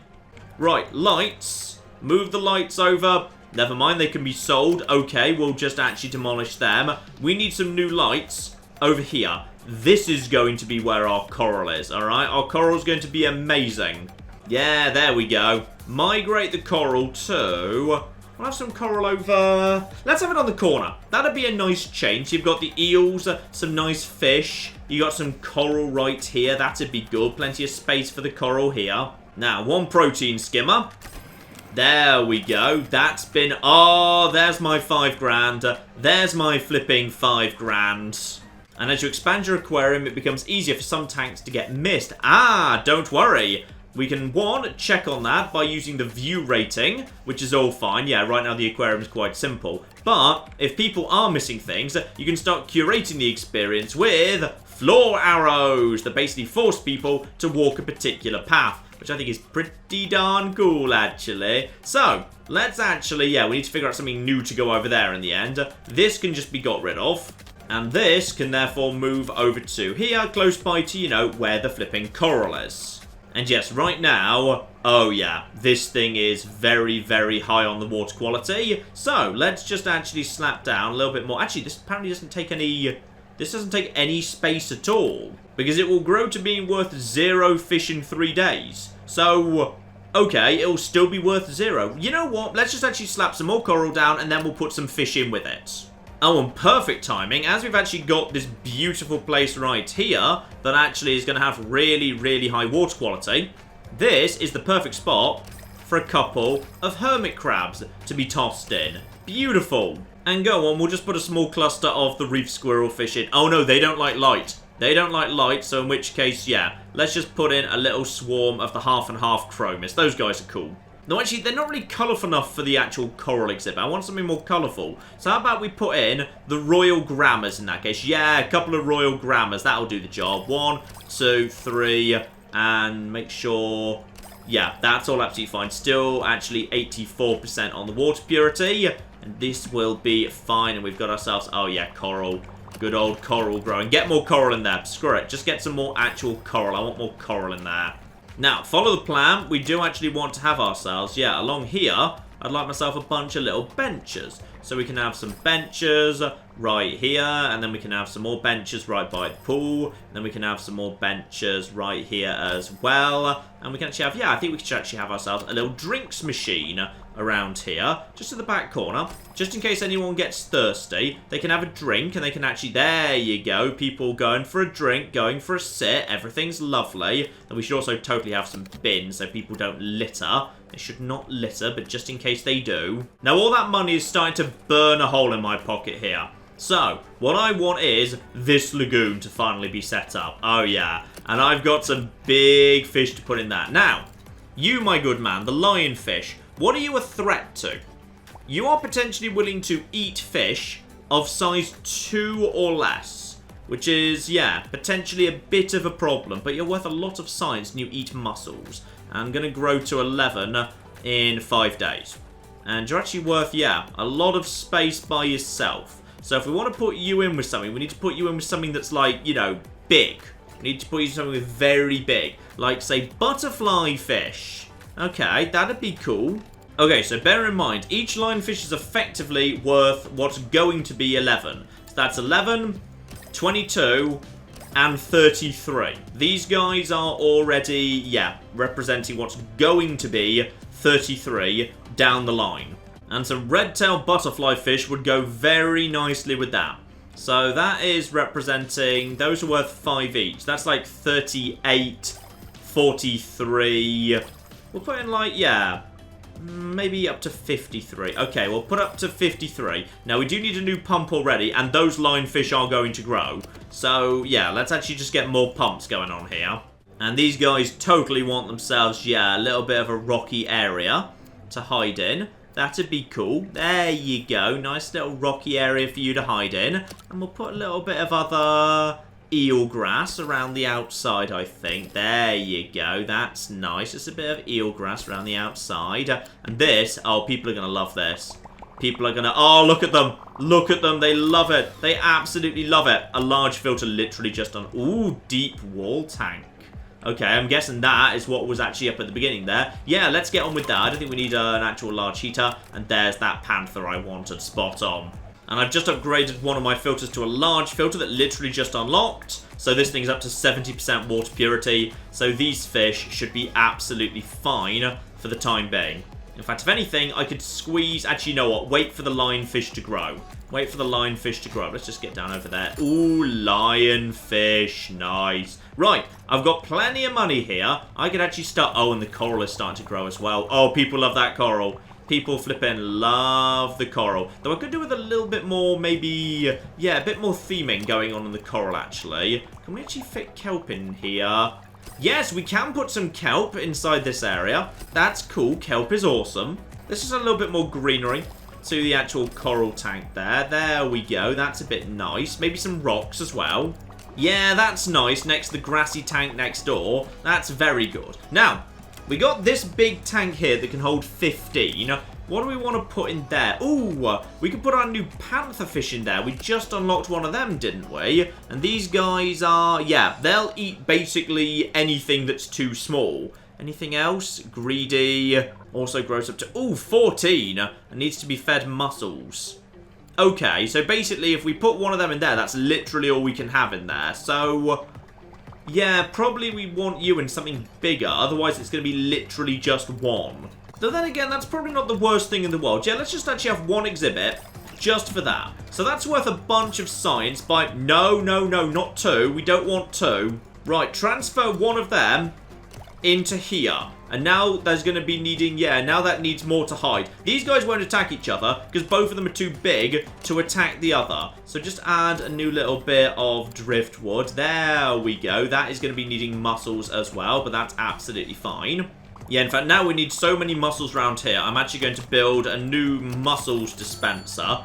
Speaker 1: Right, lights. Move the lights over. Never mind, they can be sold. Okay, we'll just actually demolish them. We need some new lights over here. This is going to be where our coral is, alright? Our coral's going to be amazing. Yeah, there we go. Migrate the coral to... We'll have some coral over... Let's have it on the corner. That'd be a nice change. You've got the eels, some nice fish. You got some coral right here. That'd be good. Plenty of space for the coral here. Now, one protein skimmer. There we go. That's been... Oh, there's my 5 grand. There's my flipping 5 grand. And as you expand your aquarium, it becomes easier for some tanks to get missed. Ah, don't worry. we can, one, check on that by using the view rating, which is all fine. Yeah, right now the aquarium is quite simple. But if people are missing things, you can start curating the experience with floor arrows that basically force people to walk a particular path, which I think is pretty darn cool, actually. So, let's actually, yeah, we need to figure out something new to go over there in the end. This can just be got rid of. And this can therefore move over to here, close by to, you know, where the flipping coral is. And yes, right now, oh yeah, this thing is very, very high on the water quality. So, let's just actually slap down a little bit more. Actually, this apparently doesn't take any... This doesn't take any space at all. Because it will grow to being worth 0 fish in 3 days. So, okay, it'll still be worth 0. You know what? Let's just actually slap some more coral down and then we'll put some fish in with it. Oh, and perfect timing, as we've actually got this beautiful place right here that actually is going to have really, really high water quality. This is the perfect spot for a couple of hermit crabs to be tossed in. Beautiful. And go on, we'll just put a small cluster of the reef squirrel fish in. Oh no, they don't like light. They don't like light, so in which case, yeah, let's just put in a little swarm of the half and half chromis. Those guys are cool. No, actually, they're not really colourful enough for the actual coral exhibit. I want something more colourful. So how about we put in the royal grammars in that case? Yeah, a couple of royal grammars. That'll do the job. 1, 2, 3, and make sure... Yeah, that's all absolutely fine. Still, actually, 84% on the water purity. And this will be fine. And we've got ourselves... Oh, yeah, coral. Good old coral growing. Get more coral in there. Screw it. Just get some more actual coral. I want more coral in there. Now, follow the plan. We do actually want to have ourselves, yeah, along here, I'd like myself a bunch of little benches. So we can have some benches right here, and then we can have some more benches right by the pool, and then we can have some more benches right here as well. And we can actually have, yeah, I think we should actually have ourselves a little drinks machine around here, just in the back corner, just in case anyone gets thirsty. They can have a drink, and they can actually, there you go, people going for a drink, going for a sit, everything's lovely. And we should also totally have some bins so people don't litter. They should not litter, but just in case they do. Now, all that money is starting to burn a hole in my pocket here. So, what I want is this lagoon to finally be set up. Oh, yeah. And I've got some big fish to put in that. Now, you, my good man, the lionfish, what are you a threat to? You are potentially willing to eat fish of size 2 or less. Which is, yeah, potentially a bit of a problem. But you're worth a lot of science and you eat mussels. I'm going to grow to 11 in 5 days. And you're actually worth, yeah, a lot of space by yourself. So if we want to put you in with something, we need to put you in with something that's like, you know, big. We need to put you in something with very big. Like, say, butterfly fish. Okay, that'd be cool. Okay, so bear in mind, each lionfish is effectively worth what's going to be 11. So that's 11, 22... and 33. These guys are already, yeah, representing what's going to be 33 down the line. And some red-tailed butterfly fish would go very nicely with that. So that is representing, those are worth 5 each. That's like 38, 43. We'll put in like, yeah, maybe up to 53. Okay, we'll put up to 53. Now, we do need a new pump already, and those lionfish are going to grow. So, yeah, let's actually just get more pumps going on here. And these guys totally want themselves, yeah, a little bit of a rocky area to hide in. That'd be cool. There you go. Nice little rocky area for you to hide in. And we'll put a little bit of other eel grass around the outside, I think. There you go. That's nice. Just a bit of eel grass around the outside. And this, oh, people are going to love this. People are going to, oh, look at them. Look at them. They love it. They absolutely love it. A large filter literally just on, ooh, deep wall tank. Okay, I'm guessing that is what was actually up at the beginning there. Yeah, let's get on with that. I don't think we need an actual large heater. And there's that panther I wanted, spot on. And I've just upgraded one of my filters to a large filter that literally just unlocked. So this thing's up to 70% water purity. So these fish should be absolutely fine for the time being. In fact, if anything, I could squeeze... Actually, you know what? Wait for the lionfish to grow. Wait for the lionfish to grow. Let's just get down over there. Ooh, lionfish. Nice. Right, I've got plenty of money here. I could actually start... Oh, and the coral is starting to grow as well. Oh, people love that coral. People flipping love the coral. Though I could do with a little bit more, maybe... Yeah, a bit more theming going on in the coral, actually. Can we actually fit kelp in here? Yes, we can put some kelp inside this area. That's cool. Kelp is awesome. This is a little bit more greenery to the actual coral tank there. There we go. That's a bit nice. Maybe some rocks as well. Yeah, that's nice next to the grassy tank next door. That's very good. Now, we got this big tank here that can hold 15. What do we want to put in there? Ooh, we can put our new panther fish in there. We just unlocked one of them, didn't we? And these guys are, yeah, they'll eat basically anything that's too small. Anything else? Greedy. Also grows up to, ooh, 14. And needs to be fed mussels. Okay, so basically if we put one of them in there, that's literally all we can have in there. So, yeah, probably we want you in something bigger. Otherwise, it's going to be literally just one. Though then again, that's probably not the worst thing in the world. Yeah, let's just actually have one exhibit just for that. So that's worth a bunch of science by... No, not two. We don't want two. Right, transfer one of them into here. And now there's going to be needing... Yeah, now that needs more to hide. These guys won't attack each other because both of them are too big to attack the other. So just add a new little bit of driftwood. There we go. That is going to be needing mussels as well, but that's absolutely fine. Yeah, in fact, now we need so many mussels around here. I'm actually going to build a new mussels dispenser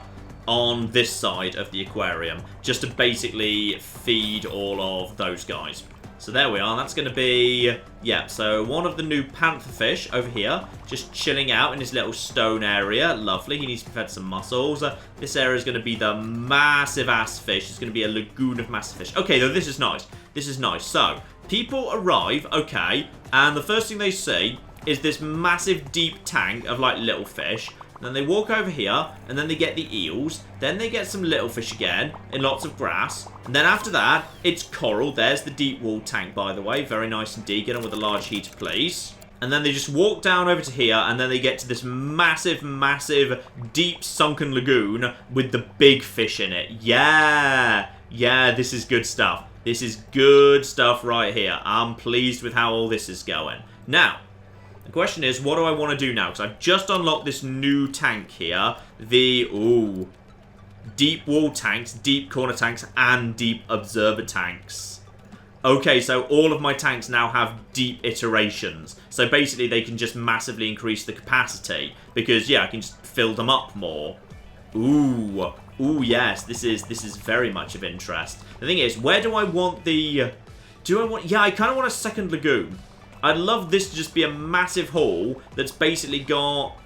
Speaker 1: on this side of the aquarium, just to basically feed all of those guys. So there we are. That's going to be, yeah, so one of the new panther fish over here, just chilling out in his little stone area. Lovely. He needs to be fed some mussels. This area is going to be the massive ass fish. It's going to be a lagoon of massive fish. Okay, though, this is nice. This is nice. So, people arrive, okay, and the first thing they see is this massive deep tank of, like, little fish. Then they walk over here, and then they get the eels. Then they get some little fish again, in lots of grass. And then after that, it's coral. There's the deep wall tank, by the way. Very nice indeed. Get on with a large heater, please. And then they just walk down over to here, and then they get to this massive, massive, deep sunken lagoon with the big fish in it. Yeah! Yeah, this is good stuff. This is good stuff right here. I'm pleased with how all this is going. Now, the question is, what do I want to do now? Because I've just unlocked this new tank here. The, ooh, deep wall tanks, deep corner tanks, and deep observer tanks. Okay, so all of my tanks now have deep iterations. So basically, they can just massively increase the capacity. Because, yeah, I can just fill them up more. Ooh. Ooh, yes, this is very much of interest. The thing is, where do I want the... Yeah, I kind of want a second lagoon. I'd love this to just be a massive hall that's basically got...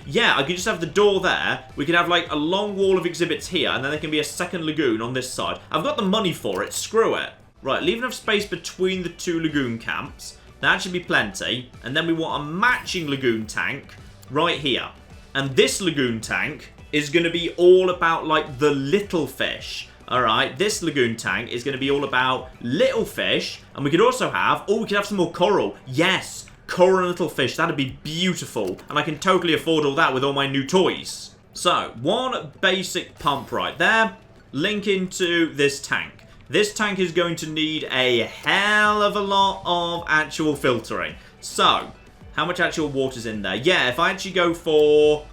Speaker 1: Yeah, I could just have the door there. We could have, like, a long wall of exhibits here, and then there can be a second lagoon on this side. I've got the money for it. Screw it. Right, leave enough space between the two lagoon camps. That should be plenty. And then we want a matching lagoon tank right here. And this lagoon tank is going to be all about, like, the little fish. Alright, this lagoon tank is going to be all about little fish. And we could also have... Oh, we could have some more coral. Yes, coral and little fish. That'd be beautiful. And I can totally afford all that with all my new toys. So, one basic pump right there. Link into this tank. This tank is going to need a hell of a lot of actual filtering. So, how much actual water's in there? Yeah, if I actually go for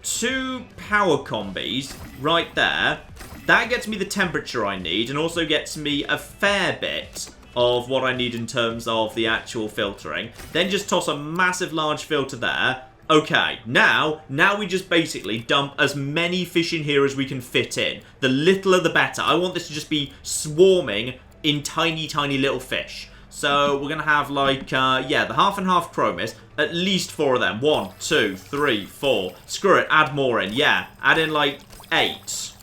Speaker 1: 2 power combis right there, that gets me the temperature I need and also gets me a fair bit of what I need in terms of the actual filtering. Then just toss a massive large filter there. Okay, now we just basically dump as many fish in here as we can fit in. The littler the better. I want this to just be swarming in tiny, tiny little fish. So we're going to have like, yeah, the half and half chromis. At least 4 of them. 1, 2, 3, 4. Screw it, add more in. Yeah, add in like 8.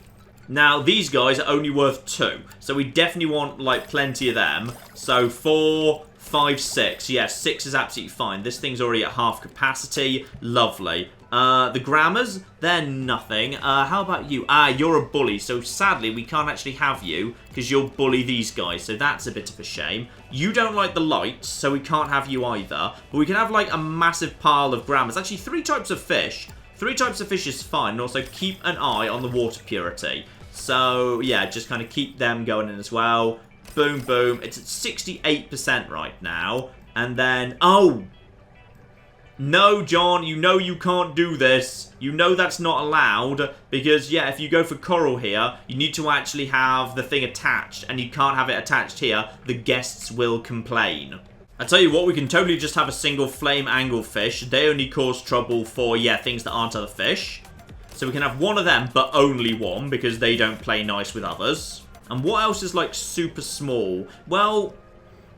Speaker 1: Now, these guys are only worth 2. So we definitely want like plenty of them. So 4, 5, 6. Yeah, 6 is absolutely fine. This thing's already at half capacity. Lovely. The grammars, they're nothing. How about you? You're a bully, so sadly we can't actually have you because you'll bully these guys, so that's a bit of a shame. You don't like the lights, so we can't have you either. But we can have like a massive pile of grammars. Actually, 3 types of fish. 3 types of fish is fine, and also keep an eye on the water purity. So, yeah, just kind of keep them going in as well. Boom, boom. It's at 68% right now. And then, oh, No, John, you know you can't do this. You know that's not allowed because, yeah, if you go for coral here, you need to actually have the thing attached, and you can't have it attached here. The guests will complain. I tell you what, we can totally just have a single flame angelfish. They only cause trouble for, yeah, things that aren't other fish. So we can have one of them, but only one, because they don't play nice with others. And what else is, like, super small? Well,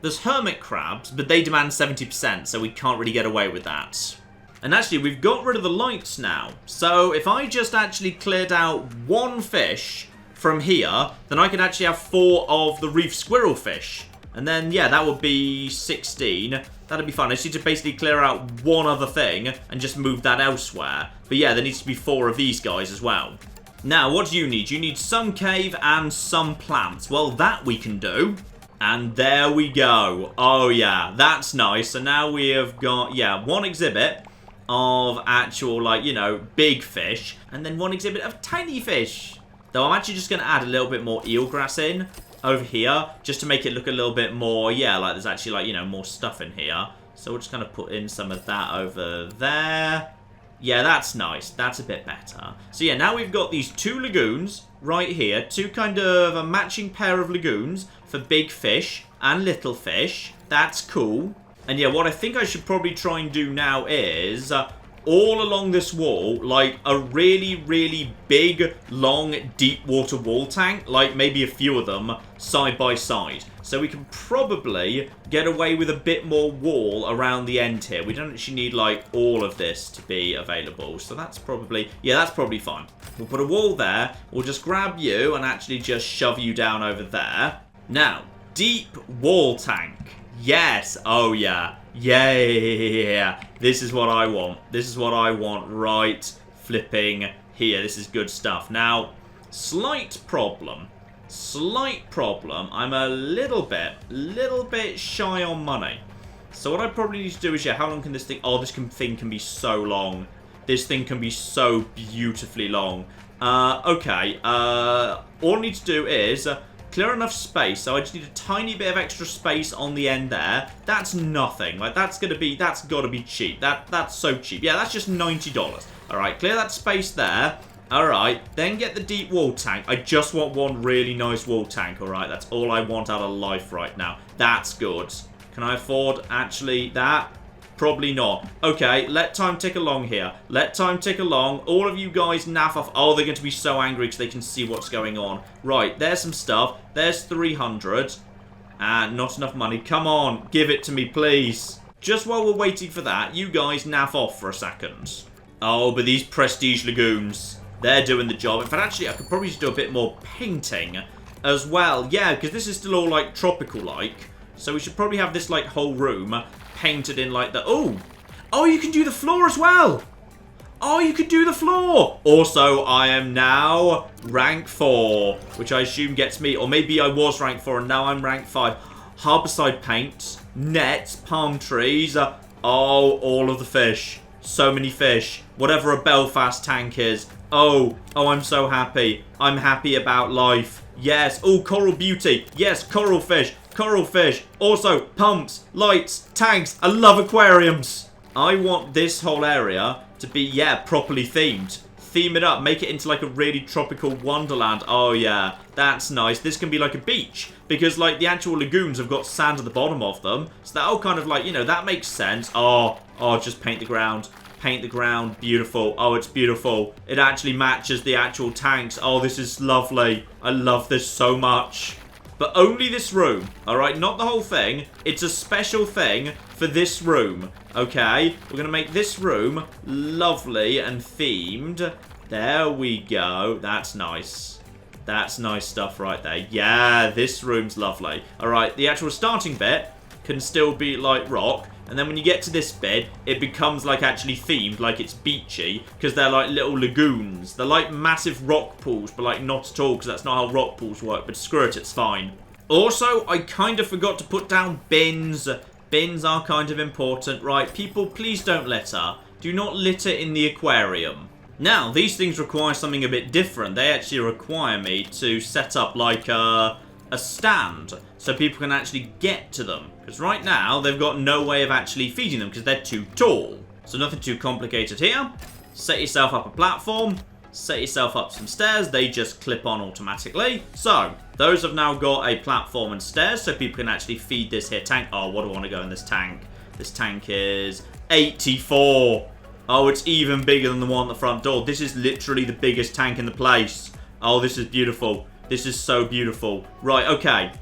Speaker 1: there's hermit crabs, but they demand 70%, so we can't really get away with that. And actually, we've got rid of the lights now. So if I just actually cleared out one fish from here, then I could actually have 4 of the reef squirrel fish. And then, yeah, that would be 16. That'd be fun. I just need to basically clear out one other thing and just move that elsewhere. But yeah, there needs to be 4 of these guys as well. Now, what do you need? You need some cave and some plants. Well, that we can do. And there we go. Oh, yeah, that's nice. So now we have got, yeah, one exhibit of actual, like, you know, big fish. And then one exhibit of tiny fish. Though I'm actually just going to add a little bit more eelgrass in over here. Just to make it look a little bit more, yeah, like there's actually, like, you know, more stuff in here. So we're just going to put in some of that over there. Yeah, that's nice. That's a bit better. So yeah, now we've got these 2 lagoons right here. 2 kind of a matching pair of lagoons for big fish and little fish. That's cool. And yeah, what I think I should probably try and do now is all along this wall, like a really, really big, long, deep water wall tank. Like maybe a few of them side by side. So we can probably get away with a bit more wall around the end here. We don't actually need, like, all of this to be available. So that's probably, yeah, that's probably fine. We'll put a wall there. We'll just grab you and actually just shove you down over there. Now, deep wall tank. Yes. Oh, yeah. Yeah. This is what I want. This is what I want right flipping here. This is good stuff. Now, slight problem. I'm a little bit shy on money. So what I probably need to do is, yeah, how long can this thing... Oh, this thing can be so long. This thing can be so beautifully long. Okay. All I need to do is clear enough space. So I just need a tiny bit of extra space on the end there. That's nothing. Like, that's got to be cheap. That's so cheap. Yeah, that's just $90. All right, clear that space there. Alright, then get the deep wall tank. I just want one really nice wall tank, alright? That's all I want out of life right now. That's good. Can I afford actually that? Probably not. Okay, let time tick along here. Let time tick along. All of you guys naff off. Oh, they're going to be so angry because they can see what's going on. Right, there's some stuff. There's 300. And not enough money. Come on, give it to me, please. Just while we're waiting for that, you guys naff off for a second. Oh, but these prestige lagoons... They're doing the job. In fact, actually, I could probably just do a bit more painting as well. Yeah, because this is still all, like, tropical-like. So we should probably have this, like, whole room painted in, like, the... Oh! Oh, you can do the floor as well! Oh, you could do the floor! Also, I am now rank 4, which I assume gets me... Or maybe I was rank 4 and now I'm rank 5. Harborside paint, nets, palm trees. Oh, all of the fish. So many fish. Whatever a Belfast tank is. Oh, I'm so happy. I'm happy about life. Yes. Oh, coral beauty. Yes, coral fish. Coral fish. Also, pumps, lights, tanks. I love aquariums. I want this whole area to be, yeah, properly themed. Theme it up. Make it into like a really tropical wonderland. Oh, yeah. That's nice. This can be like a beach. Because, like, the actual lagoons have got sand at the bottom of them. So that'll kind of like, you know, that makes sense. Oh, just paint the ground. Paint the ground. Beautiful. Oh, it's beautiful. It actually matches the actual tanks. Oh, this is lovely. I love this so much. But only this room. Alright, not the whole thing. It's a special thing for this room. Okay? We're going to make this room lovely and themed. There we go. That's nice. That's nice stuff right there. Yeah, this room's lovely. Alright, the actual starting bit can still be like rock. And then when you get to this bit, it becomes like actually themed, like it's beachy, because they're like little lagoons. They're like massive rock pools, but like not at all, because that's not how rock pools work, but screw it, it's fine. Also, I kind of forgot to put down bins. Bins are kind of important, right? People, please don't litter. Do not litter in the aquarium. Now, these things require something a bit different. They actually require me to set up like a stand so people can actually get to them. Because right now, they've got no way of actually feeding them because they're too tall. So nothing too complicated here. Set yourself up a platform. Set yourself up some stairs. They just clip on automatically. So, those have now got a platform and stairs, so people can actually feed this here tank. Oh, what do I want to go in this tank? This tank is 84. Oh, it's even bigger than the one at the front door. This is literally the biggest tank in the place. Oh, this is beautiful. This is so beautiful. Right, okay.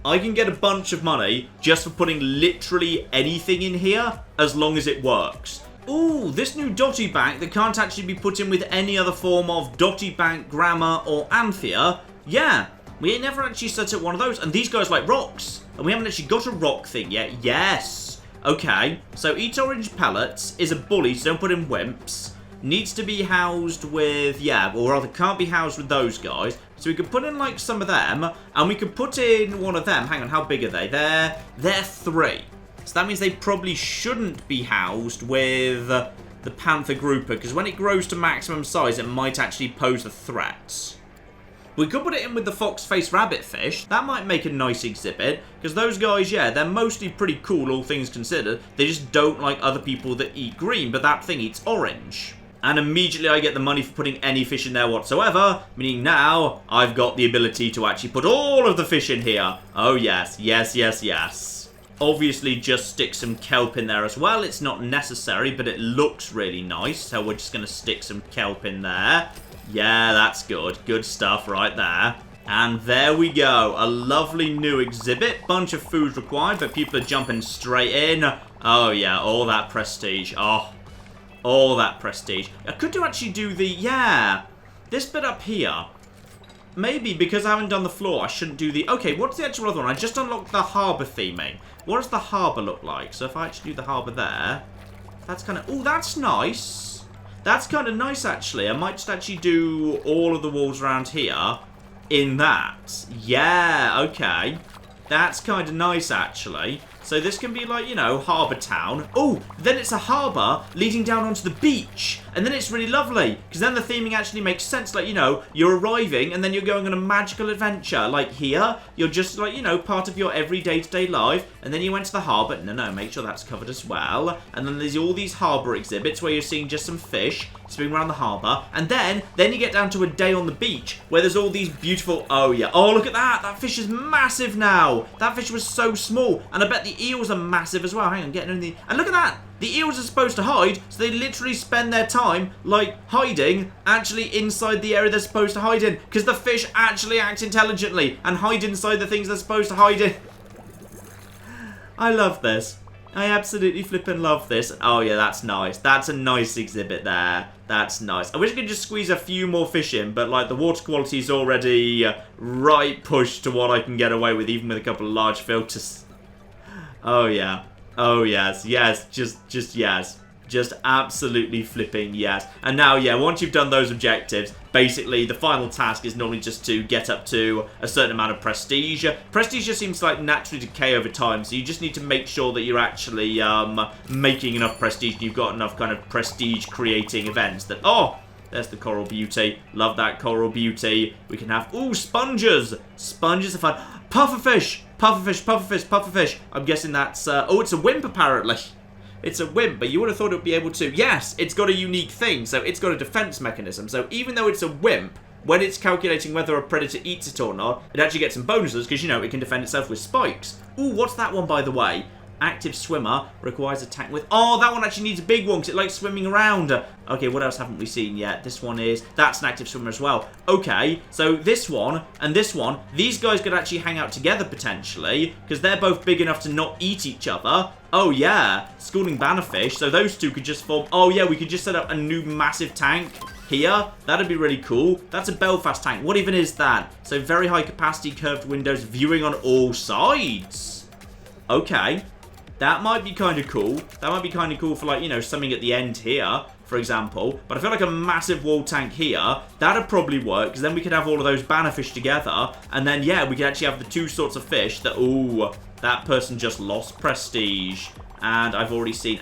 Speaker 1: I can get a bunch of money just for putting literally anything in here, as long as it works. Ooh, this new dotty bank that can't actually be put in with any other form of dotty bank, grammar, or amphia. Yeah, we ain't never actually set up one of those. And these guys like rocks. And we haven't actually got a rock thing yet. Yes. Okay, so eat orange pellets is a bully, so don't put in wimps. Needs to be housed with, yeah, or rather can't be housed with those guys. So we could put in like some of them, and we could put in one of them. Hang on, how big are they? They're 3. So that means they probably shouldn't be housed with the panther grouper, because when it grows to maximum size, it might actually pose a threat. We could put it in with the Foxface Rabbitfish. That might make a nice exhibit, because those guys, yeah, they're mostly pretty cool, all things considered. They just don't like other people that eat green, but that thing eats orange. And immediately I get the money for putting any fish in there whatsoever, meaning now I've got the ability to actually put all of the fish in here. Oh yes, yes, yes, yes. Obviously just stick some kelp in there as well. It's not necessary, but it looks really nice, so we're just going to stick some kelp in there. Yeah, that's good. Good stuff right there. And there we go. A lovely new exhibit. Bunch of food required, but people are jumping straight in. Oh yeah, all that prestige. Oh, all that prestige. I could actually do the, yeah, this bit up here. Maybe because I haven't done the floor, I shouldn't do the... Okay, what's the actual other one? I just unlocked the harbour theming. What does the harbour look like? So if I actually do the harbour there, that's kind of... Oh, that's nice. That's kind of nice, actually. I might just actually do all of the walls around here in that. Yeah, okay. That's kind of nice, actually. So this can be like, you know, harbour town. Oh, then it's a harbour leading down onto the beach. And then it's really lovely. Because then the theming actually makes sense. Like, you know, you're arriving and then you're going on a magical adventure. Like here, you're just like, you know, part of your everyday to-day life. And then you went to the harbour. No, make sure that's covered as well. And then there's all these harbour exhibits where you're seeing just some fish swimming around the harbour. And then you get down to a day on the beach where there's all these beautiful... Oh, yeah. Oh, look at that. That fish is massive now. That fish was so small. And I bet the eels are massive as well. Hang on, getting in the... And look at that! The eels are supposed to hide, so they literally spend their time, like, hiding actually inside the area they're supposed to hide in. Because the fish actually act intelligently and hide inside the things they're supposed to hide in. I love this. I absolutely flippin' love this. Oh, yeah, that's nice. That's a nice exhibit there. That's nice. I wish I could just squeeze a few more fish in, but, like, the water quality is already right pushed to what I can get away with, even with a couple of large filters. Oh, yeah. Oh, yes. Yes. Just yes. Just absolutely flipping yes. And now, yeah, once you've done those objectives, basically the final task is normally just to get up to a certain amount of prestige. Prestige just seems to, like, naturally decay over time, so you just need to make sure that you're actually making enough prestige and you've got enough kind of prestige-creating events that... Oh! There's the coral beauty. Love that coral beauty. We can have... Ooh, sponges! Sponges are fun. Pufferfish! Pufferfish, pufferfish, pufferfish. I'm guessing that's... Oh, it's a wimp, apparently. It's a wimp, but you would have thought it would be able to... Yes, it's got a unique thing, so it's got a defense mechanism. So even though it's a wimp, when it's calculating whether a predator eats it or not, it actually gets some bonuses because, you know, it can defend itself with spikes. Ooh, what's that one, by the way? Active swimmer requires a tank with... Oh, that one actually needs a big one because it likes swimming around. Okay, what else haven't we seen yet? This one is... That's an active swimmer as well. Okay, so this one and this one, these guys could actually hang out together potentially because they're both big enough to not eat each other. Oh, yeah. Schooling bannerfish. So those two could just form... Oh, yeah, we could just set up a new massive tank here. That'd be really cool. That's a Belfast tank. What even is that? So very high capacity, curved windows, viewing on all sides. Okay. That might be kind of cool. That might be kind of cool for, like, you know, something at the end here, for example. But I feel like a massive wall tank here, that'd probably work, because then we could have all of those bannerfish together. And then, yeah, we could actually have the two sorts of fish that, ooh, that person just lost prestige. And I've already seen,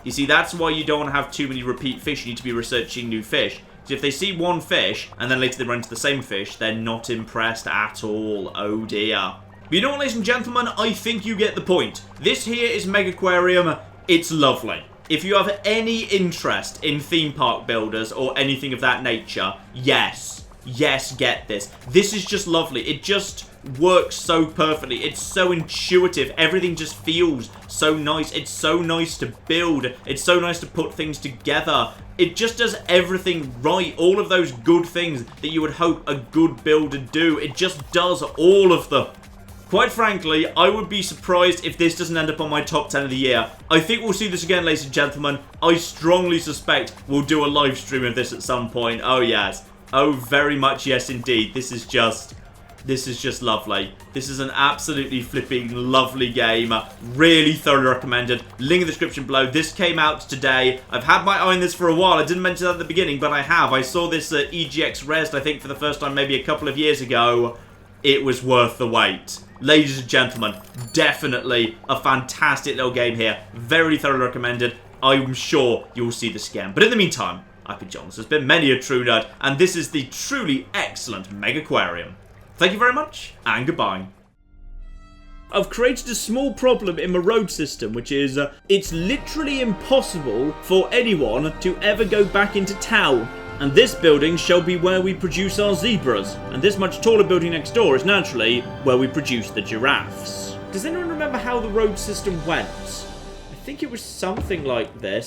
Speaker 1: you see, that's why you don't want to have too many repeat fish. You need to be researching new fish. So if they see one fish, and then later they run into the same fish, they're not impressed at all. Oh, dear. But you know what, ladies and gentlemen, I think you get the point. This here is Megaquarium. It's lovely. If you have any interest in theme park builders or anything of that nature, yes, get this. This is just lovely. It just works so perfectly. It's so intuitive. Everything just feels so nice. It's so nice to build. It's so nice to put things together. It just does everything right. All of those good things that you would hope a good builder do. It just does all of them. Quite frankly, I would be surprised if this doesn't end up on my top 10 of the year. I think we'll see this again, ladies and gentlemen. I strongly suspect we'll do a live stream of this at some point. Oh, yes. Oh, very much yes, indeed. This is just lovely. This is an absolutely flipping lovely game. Really thoroughly recommended. Link in the description below. This came out today. I've had my eye on this for a while. I didn't mention that at the beginning, but I have. I saw this at EGX Res, I think, for the first time maybe a couple of years ago. It was worth the wait. Ladies and gentlemen, definitely a fantastic little game here. Very thoroughly recommended. I'm sure you'll see this again. But in the meantime, I've been John. This has been Many a True Nerd, and this is the truly excellent Megaquarium. Thank you very much, and goodbye. I've created a small problem in my road system, which is, it's literally impossible for anyone to ever go back into town. And this building shall be where we produce our zebras. And this much taller building next door is naturally where we produce the giraffes. Does anyone remember how the road system went? I think it was something like this.